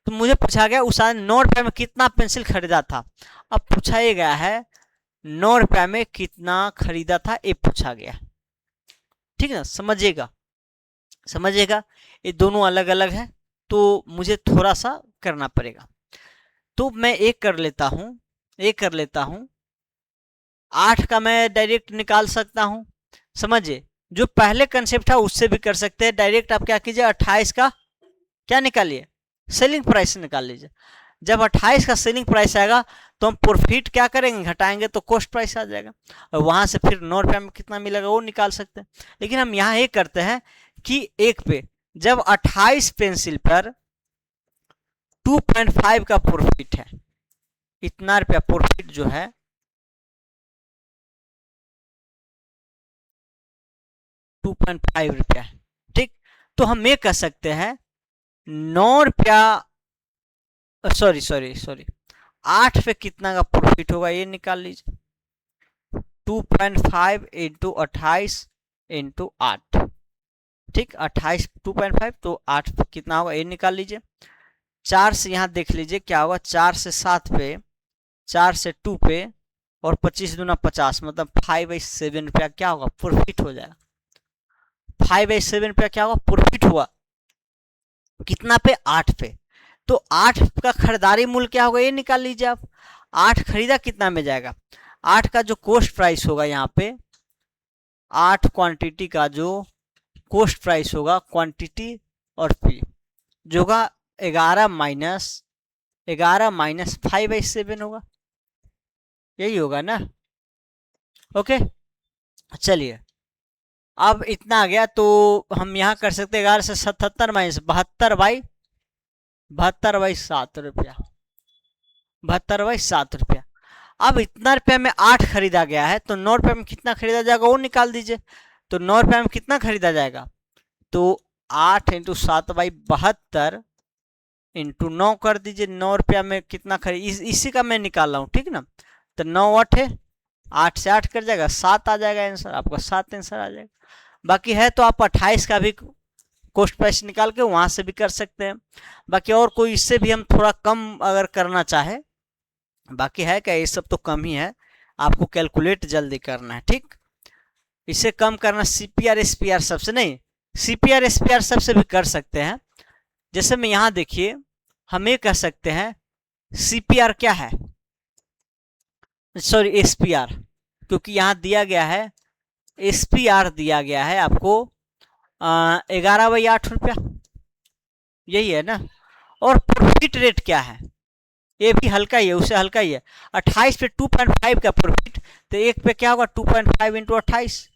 तो मुझे पूछा गया उस आदमी 9 रुपए में कितना पेंसिल खरीदा था। अब पूछा ये गया है 9 रुपया में कितना खरीदा था, ये पूछा गया। ठीक है ना, समझिएगा समझिएगा, ये दोनों अलग अलग है, तो मुझे थोड़ा सा करना पड़ेगा। तो मैं एक कर लेता हूं, एक कर लेता हूं, 8 का मैं डायरेक्ट निकाल सकता हूं। समझिए जो पहले कंसेप्ट था उससे भी कर सकते हैं डायरेक्ट। आप क्या कीजिए 28 का क्या निकालिए, सेलिंग प्राइस निकाल लीजिए। जब 28 का सेलिंग प्राइस आएगा तो हम प्रॉफिट क्या करेंगे, घटाएंगे तो कॉस्ट प्राइस आ जाएगा, और वहां से फिर 9 रुपया में कितना मिलेगा वो निकाल सकते हैं। लेकिन हम यहाँ ये करते हैं कि एक पे जब 28 पेंसिल पर 2.5 का प्रॉफिट है, इतना रुपया प्रॉफिट जो है 2.5 रुपया है। ठीक, तो हम ये कह सकते हैं 9 रुपया, सॉरी सॉरी सॉरी 8 पे कितना का प्रॉफिट होगा ये निकाल लीजिए, 2.5 इंटू 28 इंटू 8। ठीक, 28 2.5 तो 8 पे कितना होगा ये निकाल लीजिए। 4 से यहाँ देख लीजिए क्या होगा, 4 से 7 पे, 4 से 2 पे, और 25 दूना 50, मतलब 5/7 रुपया क्या होगा प्रॉफिट हो जाएगा। 5/7 रुपया क्या होगा प्रॉफिट हुआ, कितना पे, 8 पे। तो 8 का खरीदारी मूल्य क्या होगा ये निकाल लीजिए आप। 8 खरीदा कितना में जाएगा, 8 का जो कॉस्ट प्राइस होगा यहाँ पे, 8 क्वांटिटी का जो कॉस्ट प्राइस होगा, क्वांटिटी और पी जो होगा 11 माइनस 5/7 होगा, यही होगा ना। ओके, चलिए अब इतना आ गया, तो हम यहाँ कर सकते हैं 11 से 77 माइनस 72/7 रुपया, 72/7 रुपया। अब इतना रुपया में 8 खरीदा गया है, तो 9 रुपया में कितना खरीदा जाएगा वो निकाल दीजिए। तो 9 रुपया में कितना खरीदा जाएगा, तो 8 इंटू 7/72 इंटू 9 कर दीजिए। 9 रुपया में कितना खरीद, इसी का मैं निकाल रहा हूँ, ठीक ना। तो 9 8 है, 8 से 8 कर जाएगा, 7 आ जाएगा आंसर आपका, 7 आंसर आ जाएगा। बाकी है तो आप 28 का भी कॉस्ट प्राइस निकाल के वहां से भी कर सकते हैं। बाकी और कोई इससे भी हम थोड़ा कम अगर करना चाहे, बाकी है क्या, ये सब तो कम ही है, आपको कैलकुलेट जल्दी करना है। ठीक, इसे कम करना सीपीआर एसपीआर सबसे नहीं, सीपीआर एसपीआर सबसे भी कर सकते हैं। जैसे मैं यहाँ देखिए हम ये कह सकते हैं सीपीआर क्या है, सॉरी एसपीआर, क्योंकि यहाँ दिया गया है एसपीआर दिया गया है आपको 11/8 रुपया, यही है ना। और प्रॉफिट रेट क्या है, ये भी हल्का ही है, उससे हल्का ही है। 28 पे 2.5 का प्रॉफिट, तो एक पे क्या होगा 2.5 इंटू 28,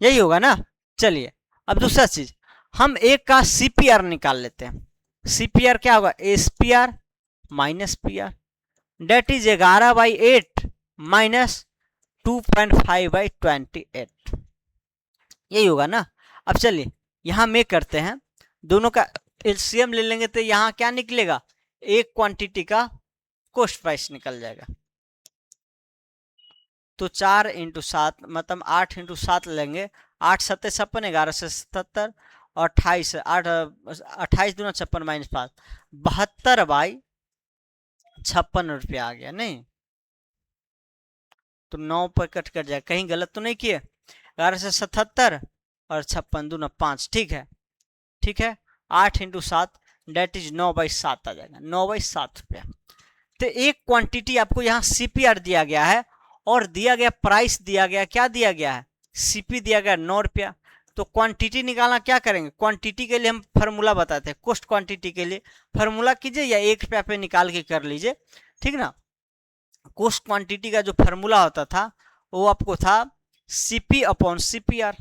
यही होगा ना। चलिए अब दूसरा चीज, हम एक का सीपीआर निकाल लेते हैं। सीपीआर क्या होगा, SPR minus PR, that is 11/8 माइनस 2.5/28, यही होगा ना। अब चलिए यहां में करते हैं, दोनों का एलसीएम ले लेंगे, तो यहां क्या निकलेगा, एक क्वांटिटी का कॉस्ट प्राइस निकल जाएगा। तो 4 इंटू 7 मतलब 8 इंटू 7 लेंगे, 8 7 56, 11 से 77, और 28 8 28 दूना 56 माइनस 5, 72/56 रुपया आ गया नहीं। तो 9 पर कट कर जाए, कहीं गलत तो नहीं किए, 11 से 77 और 56 दूना 5, ठीक है, ठीक है। 8 × 7 डेट इज 9/7 आ जाएगा, 9/7 रुपया। तो एक क्वांटिटी आपको यहाँ सीपीआर दिया गया है और दिया गया प्राइस दिया गया, क्या दिया गया है, सीपी दिया गया 9 रुपया। तो क्वांटिटी निकालना क्या करेंगे, क्वांटिटी के लिए हम फार्मूला बताते हैं, कॉस्ट क्वांटिटी के लिए फार्मूला कीजिए या 1 रुपया पे निकाल के कर लीजिए, ठीक ना। कॉस्ट क्वांटिटी का जो फार्मूला होता था वो आपको था सीपी अपॉन सीपीआर।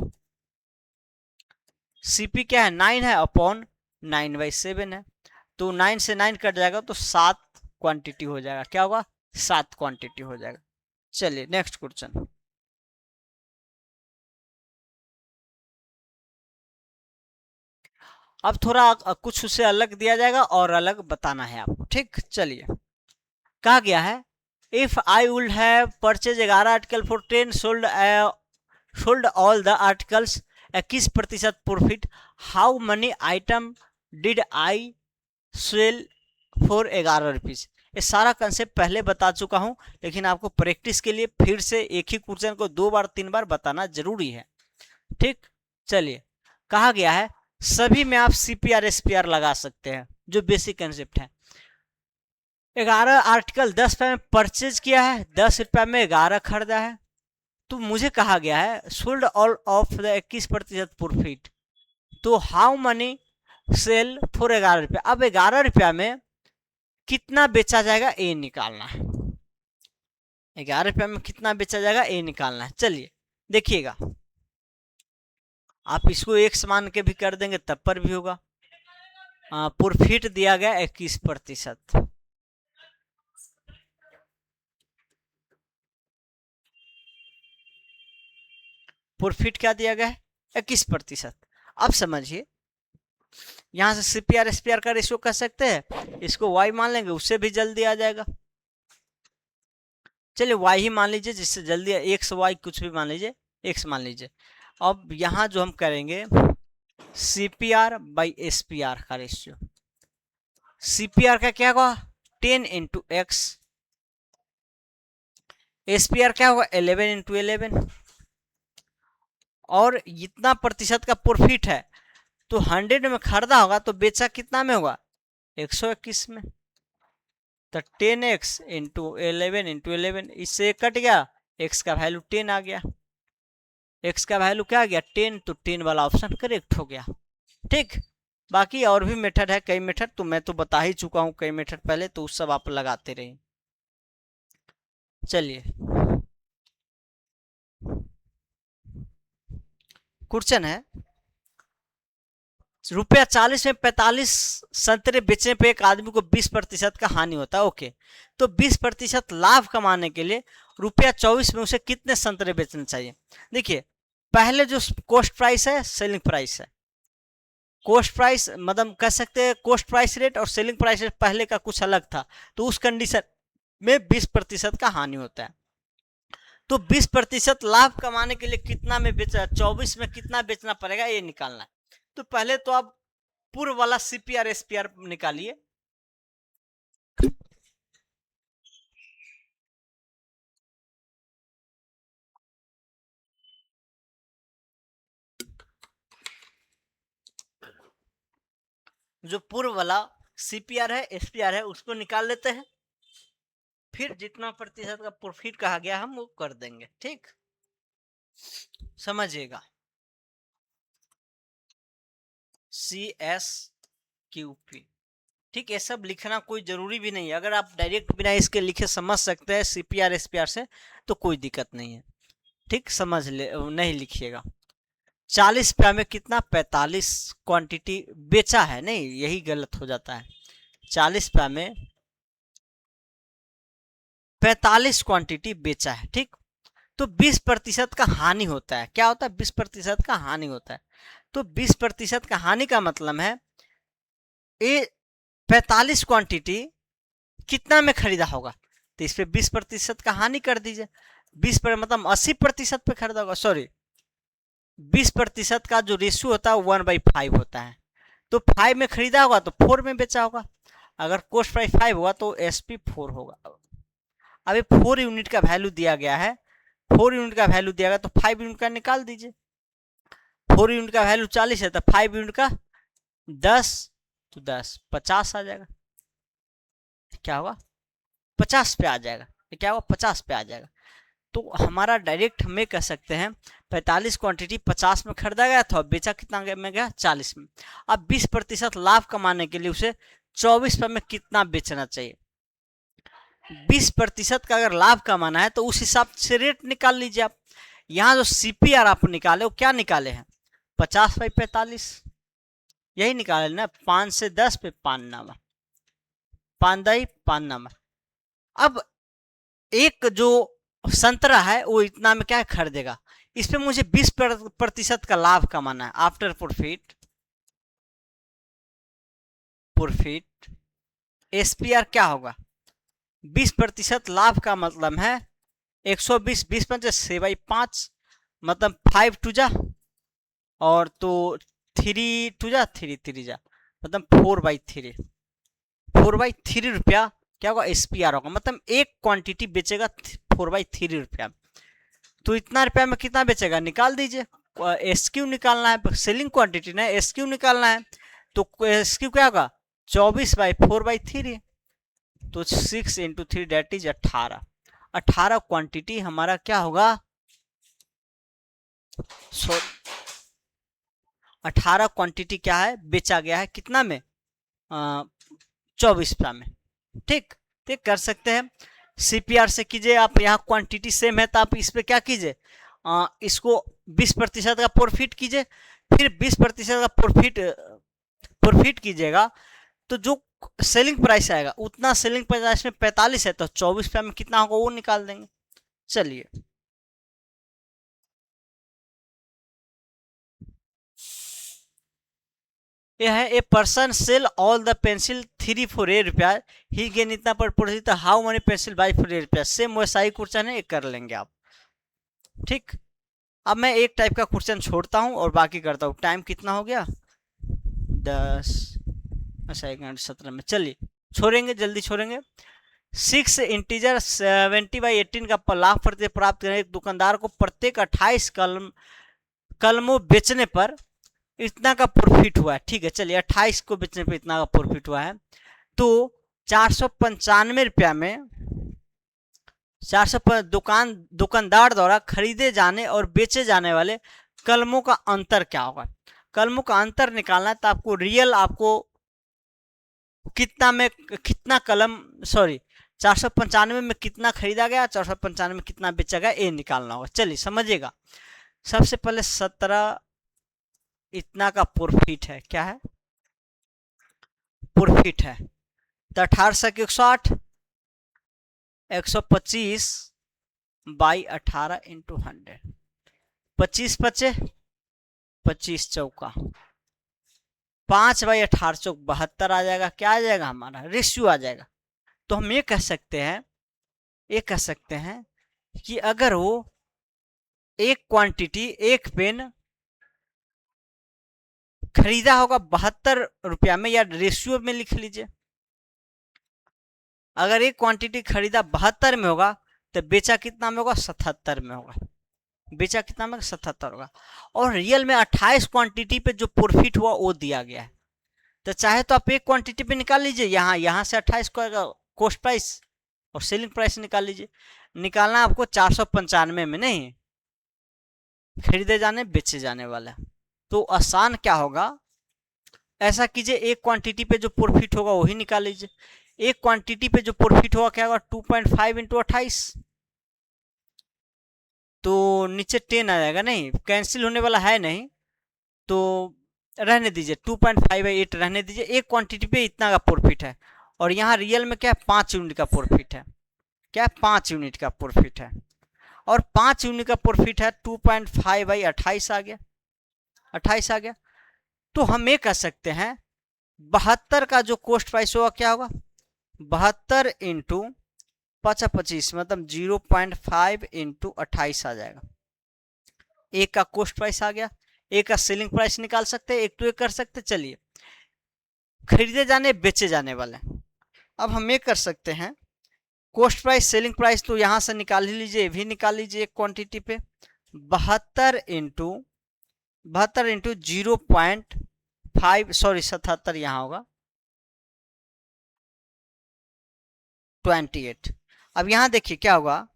सीपी क्या है, 9 है अपॉन 9/7 है, तो 9 से 9 कट जाएगा तो 7 क्वांटिटी हो जाएगा, क्या होगा, 7 क्वांटिटी हो जाएगा। चलिए नेक्स्ट क्वेश्चन। अब थोड़ा कुछ उससे अलग दिया जाएगा और अलग बताना है आपको, ठीक। चलिए कहा गया है if I would have purchase 11 article for 10 sold all the articles 21% profit, how money item did I sell for 11 rupees. ये सारा कंसेप्ट पहले बता चुका हूं, लेकिन आपको प्रैक्टिस के लिए फिर से एक ही क्वेश्चन को 2 बार 3 बार बताना जरूरी है, ठीक। चलिए कहा गया है सभी में आप सीपीआर एसपीआर लगा सकते हैं, जो बेसिक कंसेप्ट है। 11 आर्टिकल 10 रुपये में परचेज किया है, 10 रुपये में 11 खरीदा है। तो मुझे कहा गया है sold all of the 21% profit, तो हाउ मनी सेल फॉर 11 रुपया। अब 11 रुपया में कितना बेचा जाएगा ये निकालना है, 11 रुपया में कितना बेचा जाएगा ये निकालना है। चलिए देखिएगा, आप इसको एक समान के भी कर देंगे तब पर भी होगा। प्रॉफिट दिया गया 21%, प्रॉफिट क्या दिया गया है 21%। अब समझिए यहां से सीपीआर एसपीआर का रेशियो कर सकते हैं, इसको वाई मान लेंगे उससे भी जल्दी आ जाएगा। चलिए वाई ही मान लीजिए जिससे जल्दी, एक्स वाई कुछ भी मान लीजिए, एक्स मान लीजिए। अब यहां जो हम करेंगे सीपीआर बाई एसपीआर का रेशियो, सीपीआर का क्या होगा 10 × x, एसपीआर क्या होगा 11 × 11, और इतना प्रतिशत का प्रॉफिट है तो 100 में खरीदा होगा तो बेचा कितना में होगा 121 में, तो 10x × 11 × 11, इससे कट गया, x का वैल्यू 10 आ गया, x का वैल्यू क्या आ गया 10, तो 10 वाला ऑप्शन करेक्ट हो गया, ठीक। बाकी और भी मेथड है, कई मेथड तो मैं तो बता ही चुका हूं कई मेथड पहले, तो उस सब आप लगाते रहिए। चलिए क्वेश्चन है ₹40 में 45 संतरे बेचने पे एक आदमी को 20% का हानि होता है, ओके। तो 20% लाभ कमाने के लिए ₹24 में उसे कितने संतरे बेचने चाहिए। देखिए पहले जो कॉस्ट प्राइस है सेलिंग प्राइस है, कॉस्ट प्राइस मतलब कह सकते हैं कॉस्ट प्राइस रेट और सेलिंग प्राइस रेट पहले का कुछ अलग था, तो उस कंडीशन में 20% का हानि होता है। तो 20% लाभ कमाने के लिए कितना में बेचा, 24 में कितना बेचना पड़ेगा ये निकालना है। तो पहले तो आप पूर्व वाला सीपीआर एसपीआर निकालिए, जो पूर्व वाला सीपीआर है एसपीआर है उसको निकाल लेते हैं, फिर जितना प्रतिशत का प्रॉफिट कहा गया हम वो कर देंगे, ठीक। समझिएगा CSQP, ठीक। ये सब लिखना कोई जरूरी भी नहीं है, अगर आप डायरेक्ट बिना इसके लिखे समझ सकते हैं सीपीआर एसपीआर से तो कोई दिक्कत नहीं है, ठीक। समझ ले, नहीं लिखिएगा। 40 रुपया में कितना 45 क्वांटिटी बेचा है, नहीं यही गलत हो जाता है, 40 रुपया में 45 क्वांटिटी बेचा है, ठीक। तो 20% का हानि होता है, क्या होता है 20% का हानि होता है। तो 20% का हानि का मतलब है ये 45 क्वांटिटी कितना में खरीदा होगा, तो इस पे 20% का हानि कर दीजिए, 20 पर मतलब 80% पे खरीदा होगा, सॉरी 20% का जो रेशियो होता है 1/5 होता है, तो 5 में खरीदा होगा तो 4 में बेचा होगा, अगर कॉस्ट प्राइस 5 होगा तो एसपी 4 होगा। अभी 4 यूनिट का वैल्यू दिया गया है, 4 यूनिट का वैल्यू दिया गया तो 5 यूनिट का निकाल दीजिए, 4 यूनिट का वैल्यू 40 है तो 5 यूनिट का 10, तो 10 50 आ जाएगा। क्या होगा 50 पे आ जाएगा। क्या होगा 50 पे आ जाएगा। तो हमारा डायरेक्ट हमें कह सकते हैं 45 क्वांटिटी 50 में खरीदा गया था, बेचा कितना में गया 40 में। अब 20% लाभ कमाने के लिए उसे 24 रुपये में कितना बेचना चाहिए। 20% का अगर लाभ कमाना है तो उस हिसाब से रेट निकाल लीजिए आप। यहाँ जो CPR आप निकाले वो क्या निकाले हैं 50/45 यही निकाले ना। 5 से 10 पे 5 नामा 5 नामा। अब एक जो संतरा है वो इतना में क्या खरीदेगा, इस पे मुझे 20% का लाभ कमाना है आफ्टर प्रॉफिट। SPR क्या होगा 20% लाभ का मतलब है 120, 20×5 मतलब 5 टू जा और तो 3 टू जा 3 जा मतलब 4/3 रुपया क्या होगा SPR होगा। मतलब एक क्वांटिटी बेचेगा 4/3 रुपया। तो इतना रुपया में कितना बेचेगा निकाल दीजिए। SQ निकालना है, सेलिंग क्वांटिटी ना SQ निकालना है। तो SQ क्या होगा 24/4/3 तो 6 × 3 डेट इज 18 क्वांटिटी हमारा क्या होगा 18 क्वांटिटी क्या है बेचा गया है कितना में 24 रुपया में। ठीक ठीक कर सकते हैं। CPR से कीजिए आप, यहाँ क्वांटिटी सेम है तो आप इस पे क्या कीजिए इसको 20% का प्रॉफिट कीजिए। फिर 20% का प्रॉफिट कीजिएगा तो जो सेलिंग प्राइस आएगा उतना सेलिंग प्राइस में 45 है तो 24 रुपया में कितना होगा वो निकाल देंगे। चलिए यह है a person sell all the pencil 3 for ₹8 ही गेन इतना पर product how money pencil buy for ₹8। Same वैसा ही क्वेश्चन है, कर लेंगे आप। ठीक अब मैं एक टाइप का क्वेश्चन छोड़ता हूं और बाकी करता हूं। टाइम कितना हो गया 10 17 में। चलिए छोड़ेंगे जल्दी छोड़ेंगे। 6 इंटीजर 70/18 का लाभ प्राप्त करें। एक दुकानदार को प्रत्येक 28 कलमों बेचने पर इतना का प्रॉफिट हुआ है। ठीक है चलिए 28 को बेचने पे इतना का प्रॉफिट हुआ है तो 495 रुपया में 400 दुकानदार द्वारा खरीदे जाने और बेचे जाने वाले कलमों का अंतर क्या होगा। कलमों का अंतर निकालना है तो आपको रियल आपको कितना कलम 495 में कितना खरीदा गया 495 में कितना बेचा गया ये निकालना होगा। चलिए समझिएगा। सबसे पहले 17 इतना का प्रॉफिट है। क्या है प्रॉफिट है तो 18 के 108 125/18 × 100 25 बचे 25 चौका 5/18 चौक 72 आ जाएगा। क्या आ जाएगा हमारा रेशियो आ जाएगा। तो हम ये कह सकते हैं कि अगर वो एक क्वांटिटी एक पेन खरीदा होगा 72 रुपया में या रेशियो में लिख लीजिए। अगर एक क्वांटिटी खरीदा 72 में होगा तो बेचा कितना में होगा 77 में होगा। बेचा कितना में 77 होगा। और रियल में 28 क्वांटिटी पे जो प्रॉफिट हुआ वो दिया गया है। तो चाहे तो आप एक क्वांटिटी पे निकाल लीजिए, यहाँ से 28 का कॉस्ट प्राइस और सेलिंग प्राइस निकाल लीजिए। निकालना आपको 495 में नहीं खरीदे जाने बेचे जाने वाला। तो आसान क्या होगा ऐसा कीजिए एक क्वांटिटी पे जो प्रॉफिट होगा वही निकाल लीजिए। एक क्वांटिटी पे जो प्रॉफिट होगा क्या होगा 2.5 × 28 तो नीचे 10 आ जाएगा। नहीं कैंसिल होने वाला है नहीं तो रहने दीजिए 2.5/8 रहने दीजिए। एक क्वांटिटी पे इतना का प्रॉफिट है और यहाँ रियल में क्या 5 यूनिट का प्रॉफिट है। क्या 5 यूनिट का प्रॉफिट है और 5 यूनिट का प्रॉफिट है 2.5/28 आ गया 28 आ गया। तो हम ये कह सकते हैं 72 का जो कॉस्ट प्राइस होगा क्या होगा 72 × 25 मतलब 0.5 × 28 आ जाएगा। एक का कॉस्ट प्राइस आ गया, एक का सेलिंग प्राइस निकाल सकते हैं, एक तो एक कर सकते। चलिए खरीदे जाने बेचे जाने वाले। अब हम ये कर सकते हैं कॉस्ट प्राइस सेलिंग प्राइस तो यहां से निकाल ही लीजिए, भी निकाल लीजिए एक क्वांटिटी पे 72 × 72 इंटू 0.5, सॉरी 77 यहाँ होगा 28। अब यहाँ देखिए क्या होगा,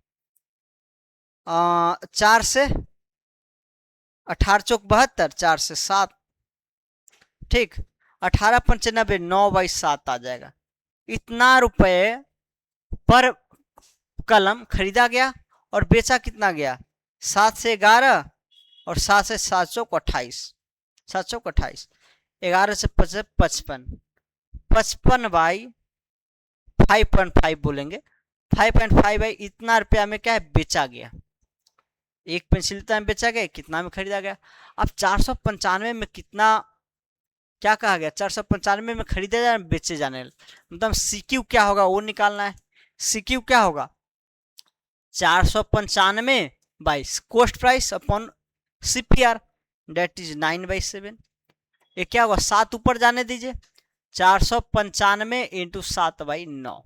4 से 18 चौक 72, 4 से 7, ठीक, 18×95, 9/7 आ जाएगा। इतना रुपए पर कलम खरीदा गया और बेचा कितना गया, 7 से 11 और 7 से 7 चौक 28, 7 चौक 28, 11 से 55, 55/5.5 बोलेंगे, 5.5 भाई इतना रुपया में क्या है बेचा गया, एक पेंसिल इतना में बेचा गया, कितना में खरीदा गया। अब 495 में कितना क्या कहा गया, 495 में खरीदे जाने बेचे जाने, मतलब सीक्यू क्या होगा वो निकालना है। सीक्यू क्या होगा, 495 by cost price upon CPR, that is 9/7। ये क्या होगा, 7 ऊपर जाने दीजिए, 495 इंटू 7/9,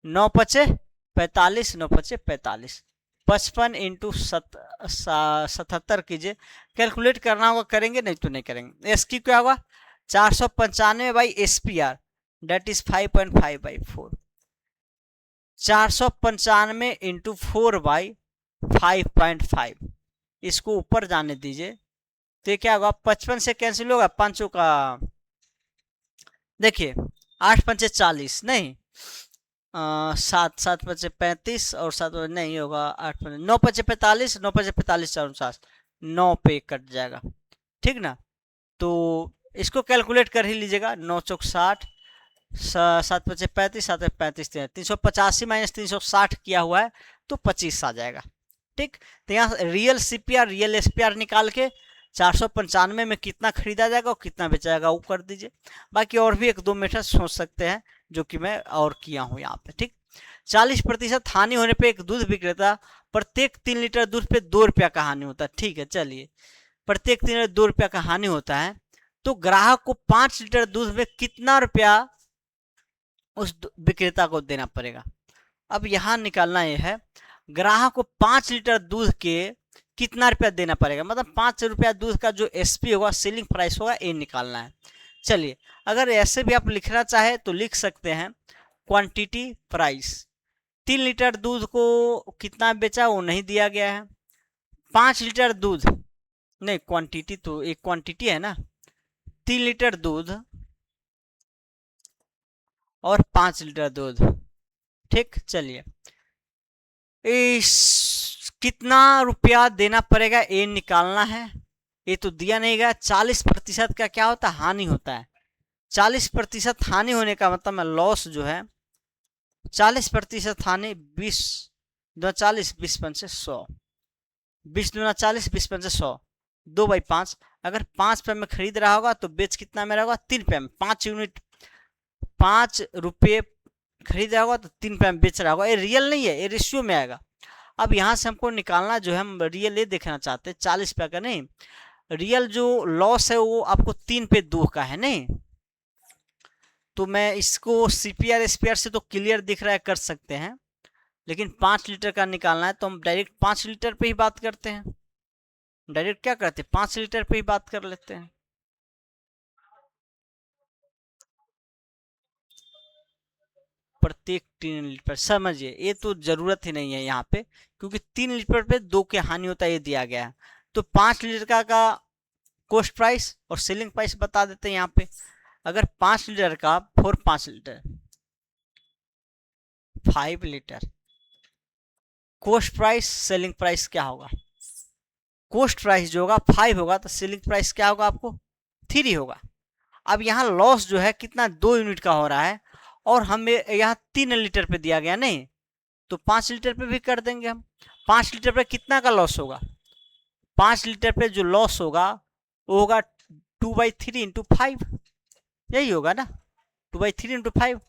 9 पचे 45, 9 पचे 45, 55 इंटू 77 कीजिए, कैलकुलेट करना होगा, करेंगे नहीं तो नहीं करेंगे। एस की क्या होगा, 495 by SPR, that is 5.5/4, 495 into 4/5.5, इसको ऊपर जाने दीजिए, तो क्या होगा, 55 से कैंसिल होगा, 5 का देखिए 8 पंचे 40, नहीं 7 पचे 35 और 7 नहीं होगा, 8 9 पचे 45, 9 पचे 45, 4 9 पे कट जाएगा, ठीक ना। तो इसको कैलकुलेट कर ही लीजिएगा, 9 चौक 60, 7 पचे 35, 7 35, 385 माइनस 360 किया हुआ है तो 25 आ जाएगा, ठीक। तो यहाँ रियल सीपीआर रियल एसपीआर निकाल के 495 में कितना खरीदा जाएगा और कितना बेचा जाएगा वो कर दीजिए। बाकी और भी 1-2 मेथड सोच सकते हैं जो कि मैं और किया हूँ यहाँ पे, ठीक। 40% हानि होने पे एक दूध विक्रेता प्रत्येक 3 लीटर दूध पे 2 रुपया का हानि होता है, ठीक है। चलिए प्रत्येक 3 लीटर 2 रुपया का हानि होता है, तो ग्राहक को 5 लीटर दूध में कितना रुपया उस विक्रेता को देना पड़ेगा। अब यहाँ निकालना यह है, ग्राहक को 5 लीटर दूध के कितना रुपया देना पड़ेगा, मतलब 5 रुपया दूध का जो एसपी होगा, सेलिंग प्राइस होगा, ये निकालना है। चलिए अगर ऐसे भी आप लिखना चाहे तो लिख सकते हैं, क्वांटिटी प्राइस, 3 लीटर दूध को कितना बेचा वो नहीं दिया गया है, 5 लीटर दूध नहीं, क्वांटिटी तो एक क्वांटिटी है ना, 3 लीटर दूध और 5 लीटर दूध, ठीक। चलिए इस कितना रुपया देना पड़ेगा ये निकालना है, ये तो दिया नहीं गया। 40% का क्या होता है, हानि होता है। 40% हानि होने का मतलब लॉस जो है, 40% हानि, 20 दूना 40, 20 पंचे 100, 20 दूना 40, 20 पंचे 100, 2/5। अगर 5 रुपये में खरीद रहा होगा तो बेच कितना में रहेगा, 3 रुपये में, 5 यूनिट 5 रुपये खरीद रहा होगा तो 3 रुपये में बेच रहा होगा। ये रियल नहीं है, ये रेशियो में आएगा। अब यहाँ से हमको निकालना जो है, हम रियल ये देखना चाहते हैं, 40 रुपये का नहीं, रियल जो लॉस है वो आपको 3 पे 2 का है, नहीं तो मैं इसको सीपीआर एसपीआर से तो क्लियर दिख रहा है, कर सकते हैं, लेकिन 5 लीटर का निकालना है तो हम डायरेक्ट 5 लीटर पे ही बात करते हैं। डायरेक्ट क्या करते हैं, 5 लीटर पे ही बात कर लेते हैं। प्रत्येक 3 लीटर, समझिए ये तो जरूरत ही नहीं है यहाँ पे, क्योंकि 3 लीटर पे 2 की हानि होता है ये दिया गया है। तो 5 लीटर का कॉस्ट प्राइस और सेलिंग प्राइस बता देते हैं यहाँ पे। अगर 5 लीटर का 5 litre 5 litre cost price selling price क्या होगा, कॉस्ट प्राइस जो होगा 5 होगा तो सेलिंग प्राइस क्या होगा आपको 3 होगा। अब यहाँ लॉस जो है कितना 2 यूनिट का हो रहा है, और हमें यहाँ 3 लीटर पे दिया गया, नहीं तो 5 लीटर पे भी कर देंगे हम। 5 लीटर पे कितना का लॉस होगा, 5 लीटर पे जो लॉस होगा वो होगा 2/3 इंटू 5, यही होगा ना, 2/3 इंटू 5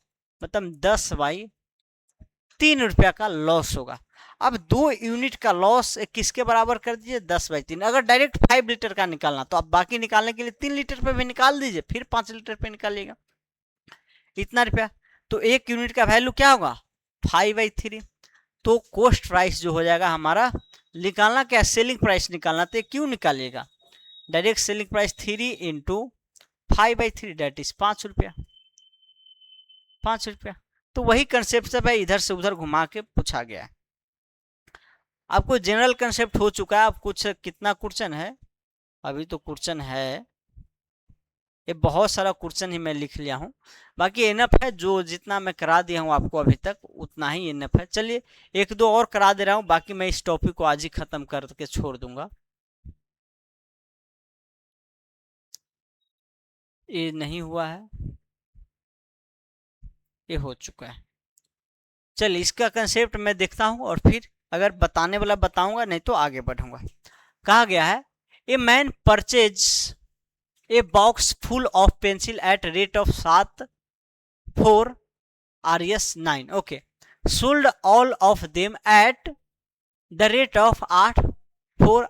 मतलब 10/3 रुपया का लॉस होगा। अब 2 यूनिट का लॉस किसके बराबर कर दीजिए, 10/3। अगर डायरेक्ट 5 लीटर का निकालना तो आप बाकी निकालने के लिए 3 लीटर पे भी निकाल दीजिए, फिर 5 लीटर पे निकालिएगा, इतना रुपया। तो 1 यूनिट का वैल्यू क्या होगा 5/3, तो कॉस्ट प्राइस जो हो जाएगा हमारा निकालना क्या, सेलिंग प्राइस निकालना, तो क्यों निकालिएगा, direct selling price 3 into 5/3 that is 5 रुपया, 5 रुपया। तो वही कंसेप्ट सब है, इधर से उधर घुमा के पूछा गया है। आपको जनरल कंसेप्ट हो चुका है। अब कुछ कितना क्वेश्चन है, अभी तो क्वेश्चन है, ये बहुत सारा क्वेश्चन ही मैं लिख लिया हूँ, बाकी इनफ है, जो जितना मैं करा दिया हूँ आपको अभी तक उतना ही इनफ है। चलिए एक दो और करा दे रहा हूँ, बाकी मैं इस टॉपिक को आज ही खत्म करके छोड़ दूंगा। ये नहीं हुआ है, ये हो चुका है। चलिए इसका कंसेप्ट मैं देखता हूँ और फिर अगर बताने वाला बताऊंगा, नहीं तो आगे बढ़ूंगा। कहा गया है, ए man purchase a box full of pencil at rate of 7 4 RS 9, okay, sold all of them at the rate of 8 4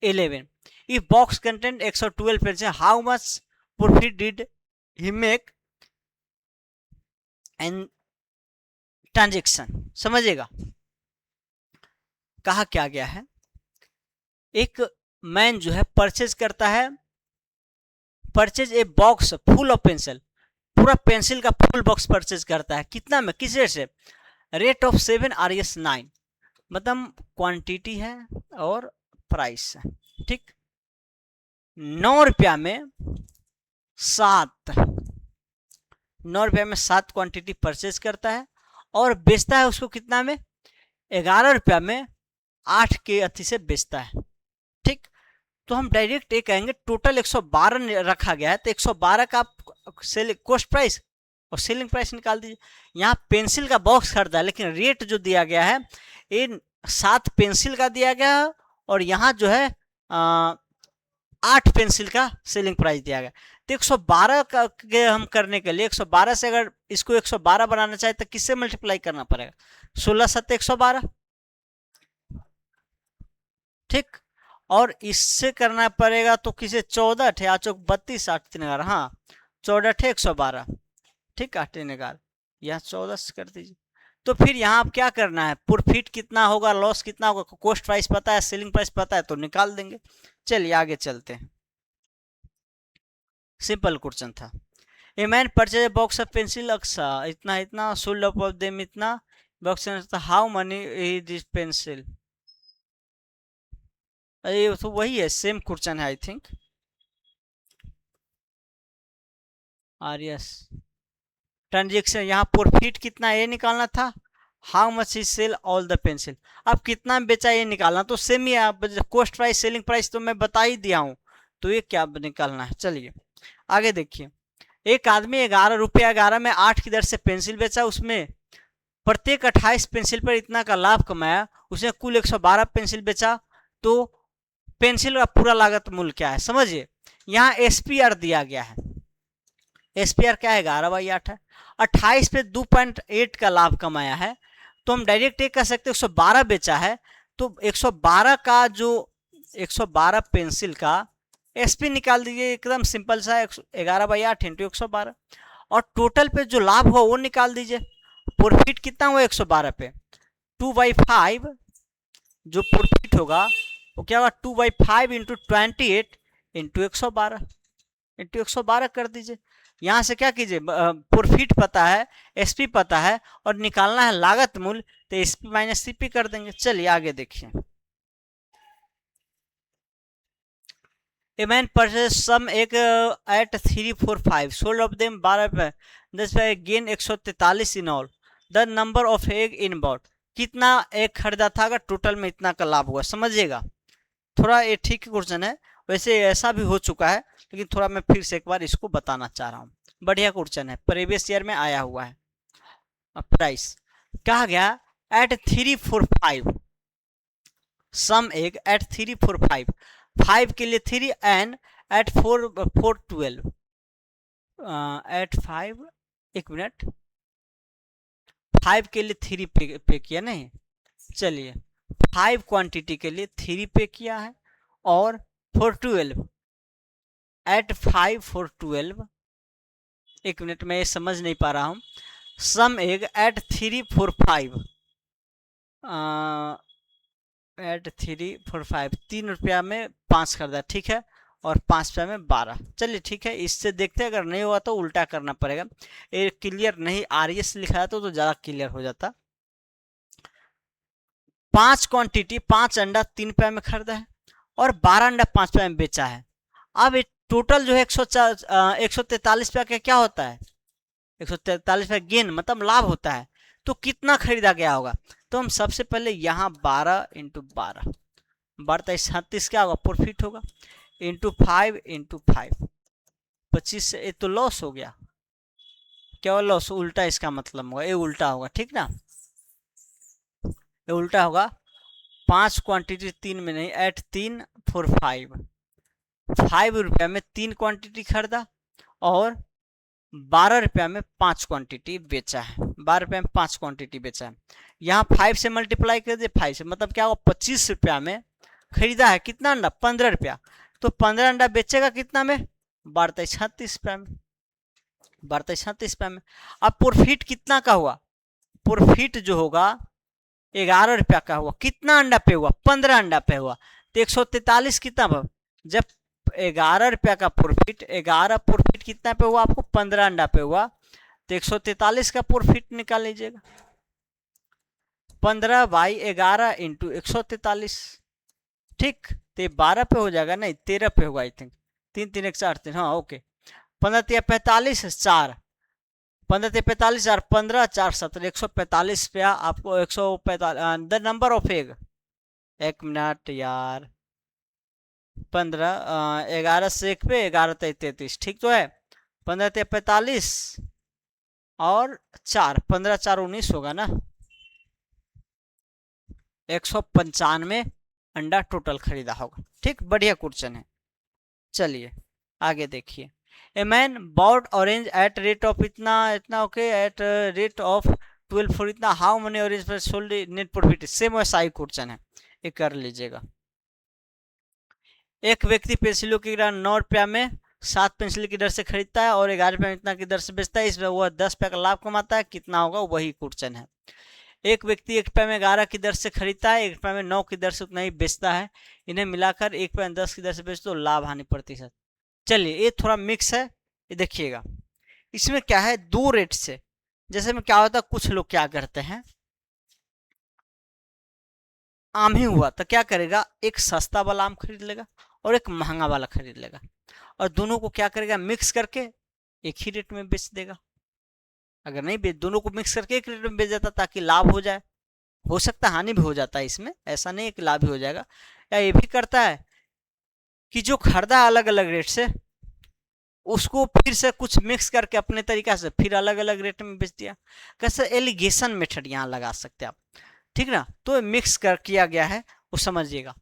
11. If box contained 112 pencil, how much profit did he make and transaction? समझिएगा कहा क्या गया है, एक man जो है purchase करता है, purchase a box full of pencil, पूरा पेंसिल का फुल बॉक्स परचेज करता है, कितना में, किस रेट से, रेट ऑफ 7 RS 9, मतलब क्वांटिटी है और प्राइस है, ठीक, 9 रुपया में 7, 9 रुपया में 7 क्वांटिटी परचेज करता है और बेचता है उसको कितना में, 11 रुपया में 8 के अथी से बेचता है, ठीक। तो हम डायरेक्ट ये कहेंगे टोटल 112 रखा गया है, तो 112 का कॉस्ट प्राइस और सेलिंग प्राइस निकाल दीजिए। यहाँ पेंसिल का बॉक्स खरीदा है, लेकिन रेट जो दिया गया है ये 7 पेंसिल का दिया गया है और यहाँ जो है 8 पेंसिल का सेलिंग प्राइस दिया गया। तो 112 का के हम करने के लिए 112 से अगर इसको 112 बनाना चाहे तो किससे मल्टीप्लाई करना पड़ेगा, 16 7 112, ठीक, और इससे करना पड़ेगा तो किसे 14 थे 8 32 8 3 11, हाँ 14 थे 112, ठीक, 8 3 11, यहाँ 14 से कर दीजिए। तो फिर यहाँ आप क्या करना है, प्रॉफिट कितना होगा, लॉस कितना होगा, कॉस्ट प्राइस पता है, सेलिंग प्राइस पता है, तो निकाल देंगे। चलिए आगे चलते हैं, सिंपल क्वेश्चन था। A man purchase box of pencil, अक्सा इतना इतना, सोल्ड ऑफ देम इतना, box how money is this pencil, अरे तो वही है, सेम क्वेश्चन है आई थिंक, RS ट्रांजेक्शन, यहाँ प्रॉफिट कितना ये निकालना था, how much is sell all the pencil, अब कितना बेचा ये निकालना, तो सेम ही है, कॉस्ट प्राइस सेलिंग प्राइस तो मैं बता ही दिया हूँ, तो ये क्या निकालना है। चलिए आगे देखिए, एक आदमी 11 रुपया 11 में 8 की दर से पेंसिल बेचा, उसमें प्रत्येक 28 पेंसिल पर इतना का लाभ कमाया, उसने कुल 112 पेंसिल बेचा, तो पेंसिल का पूरा लागत मूल्य क्या है, समझिए। यहाँ SPR दिया गया है, SPR क्या है, 11/8 है, 28 पे 2.8 का लाभ कमाया है, तो हम डायरेक्ट ये कह सकते हैं 112 बेचा है, तो 112 का जो 112 पेंसिल का SP निकाल दीजिए, एकदम सिंपल सा 11/8 इंटू 112, और टोटल पे जो लाभ हुआ वो निकाल दीजिए, प्रॉफिट कितना हुआ 112 पे, 2/5 जो प्रॉफिट होगा वो क्या होगा, 2/5 इंटू 28 इंटू 112 इंटू 112 कर दीजिए। यहाँ से क्या कीजिए, प्रॉफिट पता है, SP पता है, और निकालना है लागत मूल्य, तो SP माइनस CP कर देंगे। चलिए आगे देखिए, ए मैन परचेज सम एक एट 3 4 5, सोल्ड ऑफ देम 12 पे 10 पे, gain 143 in all, the number of egg in bought, कितना एग खरीदा था, अगर टोटल में इतना का लाभ हुआ, समझिएगा। थोड़ा ये ठीक क्वेश्चन है, वैसे ऐसा भी हो चुका है, लेकिन थोड़ा मैं फिर से एक बार इसको बताना चाह रहा हूँ, बढ़िया क्वेश्चन है, प्रीवियस ईयर में आया हुआ है। प्राइस कहा गया एट 3 4 5, सम एग एट 3 4 5, 5 के लिए 3 एंड एट 4 4 12, एट 5, एक मिनट, 5 के लिए 3 पे किया नहीं, चलिए 5 क्वांटिटी के लिए 3 पे किया है, और 4 12 एट 5 4 12, एक मिनट में समझ नहीं पा रहा हूँ, सम एग एट 3 4 5, एट 345, 3 रुपया में 5 खरीदा, ठीक है, और 5 रुपया में 12। चलिए ठीक है, इससे देखते हैं, अगर नहीं हुआ तो उल्टा करना पड़ेगा। ये क्लियर नहीं RS लिखा है तो ज़्यादा क्लियर हो जाता। 5 क्वांटिटी 5 अंडा 3 रुपया में खरीदा है और 12 अंडा 5 रुपया में बेचा है। अब ये टोटल जो है 143 रुपया का क्या होता है, 143 रुपया गेन मतलब लाभ होता है। तो कितना खरीदा गया होगा, तो हम सबसे पहले यहाँ 12 इंटू 12, 32 क्या होगा, प्रॉफिट होगा, इंटू 5 इंटू 5, 25 से ये तो लॉस हो गया। क्या लॉस, उल्टा इसका मतलब होगा, ये उल्टा होगा, ठीक ना, ये उल्टा होगा। 5 क्वांटिटी 3 में नहीं, एट 3 4 5 रुपया में 3 क्वांटिटी खरीदा और 12 रुपया में 5 क्वांटिटी बेचा है, 12 रुपया में 5 क्वांटिटी बेचा है। यहाँ 5 से मल्टीप्लाई कर दे, 5 से मतलब क्या होगा, 25 रुपया में खरीदा है कितना अंडा, 15 रुपया, तो 15 अंडा बेचेगा कितना में, 32 रुपया में, 32 रुपया में। अब प्रॉफिट कितना का हुआ, प्रॉफिट जो होगा 11 रुपया का हुआ, कितना अंडा पे हुआ, 15 अंडा पे हुआ, तो 143 कितना भाव, जब 11 रुपया का प्रॉफिट, 11 प्रॉफिट कितना पे हुआ आपको, 15 अंडा पे हुआ, तो 143 का प्रॉफिट निकाल लीजिएगा, 15 बाई 11 इंटू 143, ठीक, तो 12 पे हो जाएगा, नहीं 13 पे होगा आई थिंक, 3 3 1 4 3, हाँ ओके, 15 3 45 4, 15 3 45 4, 15 4 17, 145 रुपया आपको, 145 the number of egg, 1 minute यार, 15 11 से 1 पे 11 33, ठीक तो है, 15 3 45 और 4, 15 4 19 होगा ना, 195 अंडा टोटल खरीदा होगा, ठीक, बढ़िया क्वेश्चन है। चलिए आगे देखिए, a man bot orange at rate of इतना इतना, okay, at rate of 12 for इतना, हाउ मनी ऑरेंज पर सोल्ड नेट प्रॉफिट, सेम वैसा ही क्वेश्चन है, ये कर लीजिएगा। एक व्यक्ति पेंसिलों की 9 रुपया में 7 पेंसिल की दर से खरीदता है और 11 रुपया इतना की दर से बेचता है, इसमें वह 10 रुपया का लाभ कमाता है, कितना होगा, वही क्वेश्चन है। एक व्यक्ति 1 रुपया में 11 की दर से खरीदता है, 1 रुपया में 9 की दर से उतना ही बेचता है, इन्हें मिलाकर 1 रुपया 10 की दर से बेच तो लाभ हानि प्रतिशत। चलिए ये थोड़ा मिक्स है, ये देखिएगा, इसमें क्या है, 2 रेट से, जैसे में क्या होता है, कुछ लोग क्या करते हैं, आम ही हुआ तो क्या करेगा, एक सस्ता वाला आम खरीद लेगा और एक महंगा वाला खरीद लेगा, और दोनों को क्या करेगा, मिक्स करके एक ही रेट में बेच देगा। अगर नहीं बेच, दोनों को मिक्स करके एक रेट में बेच देता ताकि लाभ हो जाए, हो सकता है हानि भी हो जाता है इसमें, ऐसा नहीं कि लाभ भी हो जाएगा। या ये भी करता है कि जो खरीदा अलग अलग रेट से, उसको फिर से कुछ मिक्स करके अपने तरीका से फिर अलग अलग रेट में बेच दिया, कैसे एलिगेशन मेथड यहाँ लगा सकते हैं आप, ठीक ना, तो मिक्स कर किया गया है वो समझिएगा।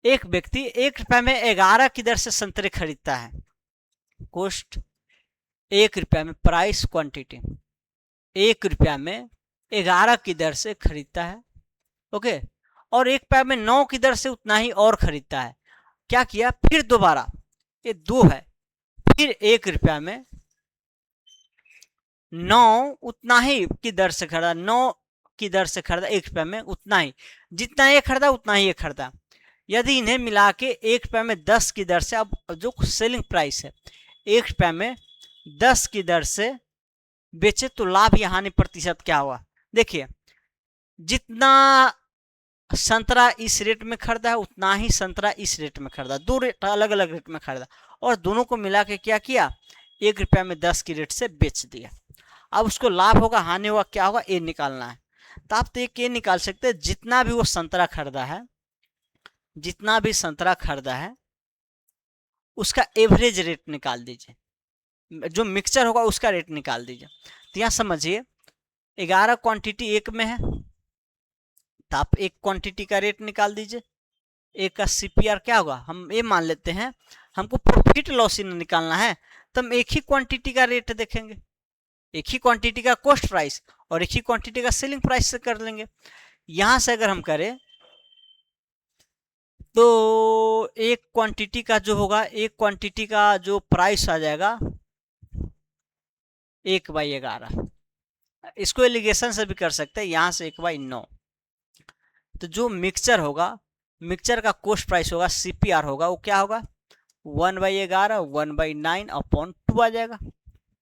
एक व्यक्ति 1 रुपया में 11 की दर से संतरे खरीदता है, कॉस्ट 1 रुपया में, प्राइस क्वांटिटी 1 रुपया में 11 की दर से खरीदता है, ओके, और 1 रुपया में 9 की दर से उतना ही और खरीदता है। क्या किया, फिर दोबारा, ये 2 है, फिर 1 रुपया में 9 उतना ही की दर से खरीदा, 9 की दर से खरीदा, 1 रुपया में उतना ही, जितना ये खरीदा उतना ही ये खरीदा। यदि इन्हें मिला के 1 रुपया में 10 की दर से, अब जो सेलिंग प्राइस है 1 रुपया में 10 की दर से बेचे तो लाभ या हानि प्रतिशत क्या हुआ, देखिए, जितना संतरा इस रेट में खरीदा है उतना ही संतरा इस रेट में खरीदा, 2 रेट अलग अलग रेट में खरीदा, और दोनों को मिला के क्या किया, 1 रुपया में 10 की रेट से बेच दिया। अब उसको लाभ होगा हानि होगा क्या होगा, ये निकालना है। तो आप तो ये निकाल सकते हैं, जितना भी वो संतरा खरीदा है, जितना भी संतरा खरीदा है उसका एवरेज रेट निकाल दीजिए, जो मिक्सचर होगा उसका रेट निकाल दीजिए। तो यहाँ समझिए 11 क्वांटिटी एक में है, तो आप एक क्वांटिटी का रेट निकाल दीजिए, एक का CPR क्या होगा, हम ये मान लेते हैं हमको प्रॉफिट लॉस निकालना है, तो हम एक ही क्वांटिटी का रेट देखेंगे, एक ही क्वांटिटी का कॉस्ट प्राइस और एक ही क्वांटिटी का सेलिंग प्राइस से कर लेंगे। यहां से अगर हम करें तो एक क्वांटिटी का जो होगा, एक क्वांटिटी का जो प्राइस आ जाएगा 1/11, इसको एलिगेशन से भी कर सकते हैं, यहां से 1/9, तो जो मिक्सचर होगा, मिक्सचर का कॉस्ट प्राइस होगा CPR होगा, वो क्या होगा 1/11 1/9/2 आ जाएगा।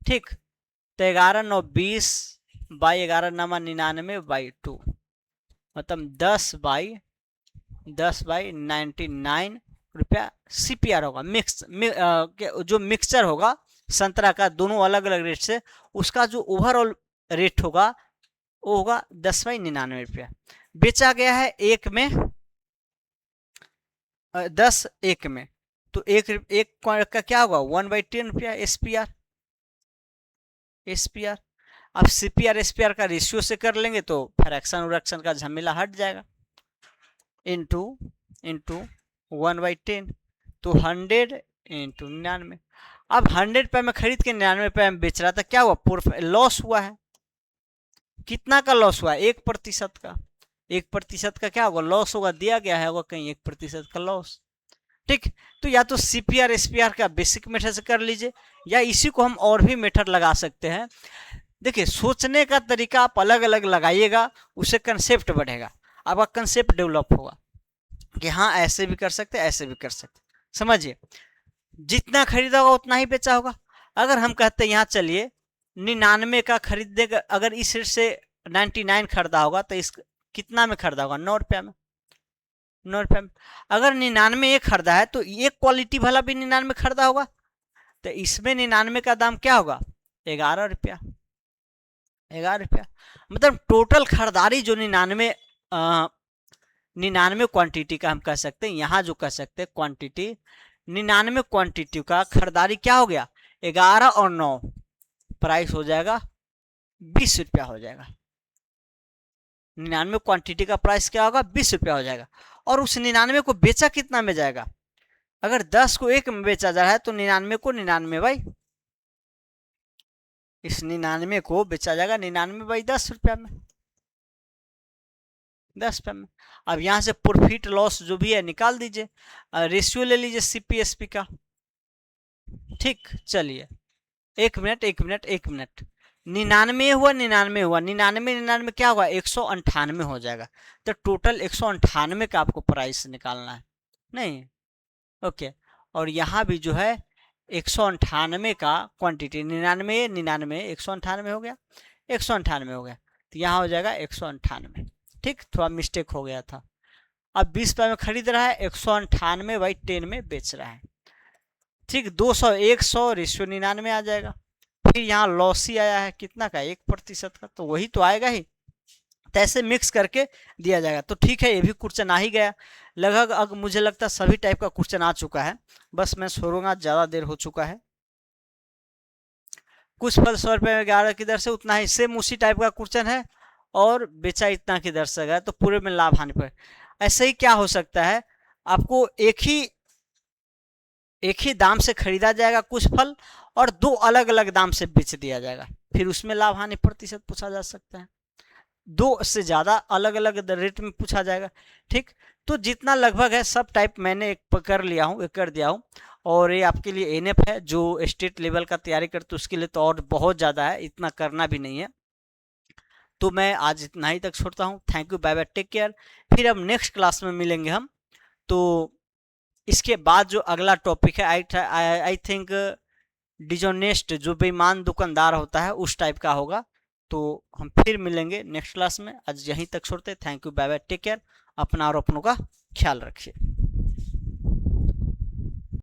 ठीक, तो 11/9 20/11 99/2 मतलब 10/99 रुपया CPR होगा। जो मिक्सचर होगा संतरा का दोनों अलग अलग रेट से, उसका जो ओवरऑल रेट होगा वो होगा 10/99 रुपया। बेचा गया है एक में 10 एक में, तो एक का क्या होगा 1/10 रुपया SPR। अब CPR SPR का रेशियो से कर लेंगे तो फ्रैक्शन उरक्शन का झमेला हट जाएगा। इंटू 1/10 तो 100 इंटू 99। अब 100 रुपये में खरीद के 99 रुपये में बेच रहा था, क्या हुआ लॉस हुआ है। कितना का लॉस हुआ है 1% का। 1% का क्या होगा लॉस होगा, दिया गया है होगा कहीं 1% का लॉस। ठीक, तो या तो CPR SPR का बेसिक मेथड से कर लीजिए, या इसी को हम और भी मेथड लगा सकते हैं। देखिए सोचने का तरीका आप अलग अलग लगाइएगा, उससे कंसेप्ट बढ़ेगा, आपका कंसेप्ट डेवलप होगा कि हाँ ऐसे भी कर सकते ऐसे भी कर सकते। समझिए, जितना खरीदा होगा उतना ही बेचा होगा। अगर हम कहते हैं यहाँ चलिए 99 का खरीदने का, अगर इस रेट से 99 खरीदा होगा तो इस कितना में खरीदा होगा 9 रुपया में। 9 रुपये में अगर 99 एक खरीदा है तो एक क्वालिटी वाला भी 99 खरीदा होगा, तो इसमें 99 का दाम क्या होगा 11 रुपया। 11 रुपया मतलब टोटल खरीदारी जो 99 क्वांटिटी का हम कह सकते हैं, यहाँ जो कह सकते हैं क्वांटिटी 99 क्वांटिटी का खरीदारी क्या हो गया 11 और 9 प्राइस हो जाएगा 20 रुपया हो जाएगा। 99 क्वांटिटी का प्राइस क्या होगा 20 रुपया हो जाएगा। और उस 99 को बेचा कितना में जाएगा, अगर 10 को एक में बेचा जा रहा है तो 99 को 99 भाई, इस 99 को बेचा जाएगा 99/10 रुपया में, 10 रुपया में। अब यहां से प्रॉफिट लॉस जो भी है निकाल दीजिए, रेशियो ले लीजिए CPSP का। ठीक, चलिए 1 मिनट 99 हुआ 99 क्या होगा 198 हो जाएगा। तो टोटल 198 का आपको प्राइस निकालना है नहीं, ओके। और यहाँ भी जो है 198 का क्वांटिटी 99 198 हो गया, 198 हो गया, तो यहाँ हो जाएगा 198। ठीक, थोड़ा मिस्टेक हो गया था। अब 20 रुपये में खरीद रहा है, 198/10 में बेच रहा है। ठीक, 200 100 रेशियो 99 आ जाएगा। फिर यहाँ लॉस ही आया है कितना का 1% का, तो वही तो आएगा ही, तो ऐसे मिक्स करके दिया जाएगा। तो ठीक है, ये भी क्वेश्चन आ ही गया लगभग। अब मुझे लगता है सभी टाइप का क्वेश्चन आ चुका है, बस मैं छोड़ूंगा, ज़्यादा देर हो चुका है। कुछ फल 100 रुपये में 11 की दर से उतना ही, सेम उसी टाइप का क्वेश्चन है, और बेचा इतना की दर से गया तो पूरे में लाभ हानि पर। ऐसे ही क्या हो सकता है, आपको एक ही दाम से खरीदा जाएगा कुछ फल, और 2 अलग अलग दाम से बेच दिया जाएगा, फिर उसमें लाभ हानि प्रतिशत पूछा जा सकता है। 2 से ज़्यादा अलग अलग रेट में पूछा जाएगा। ठीक, तो जितना लगभग है सब टाइप मैंने एक कर लिया हूँ, एक कर दिया हूँ, और ये आपके लिए NF है जो स्टेट लेवल का तैयारी करते उसके लिए तो और बहुत ज़्यादा है, इतना करना भी नहीं है। तो मैं आज इतना ही तक छोड़ता हूँ। Thank you, bye bye, take care. फिर अब नेक्स्ट क्लास में मिलेंगे हम। तो इसके बाद जो अगला टॉपिक है आई थिंक डिजोनेस्ट, जो बेईमान दुकानदार होता है उस टाइप का होगा। तो हम फिर मिलेंगे नेक्स्ट क्लास में। आज यहीं तक छोड़ते। Thank you, bye bye, take care. अपना और अपनों का ख्याल रखिए।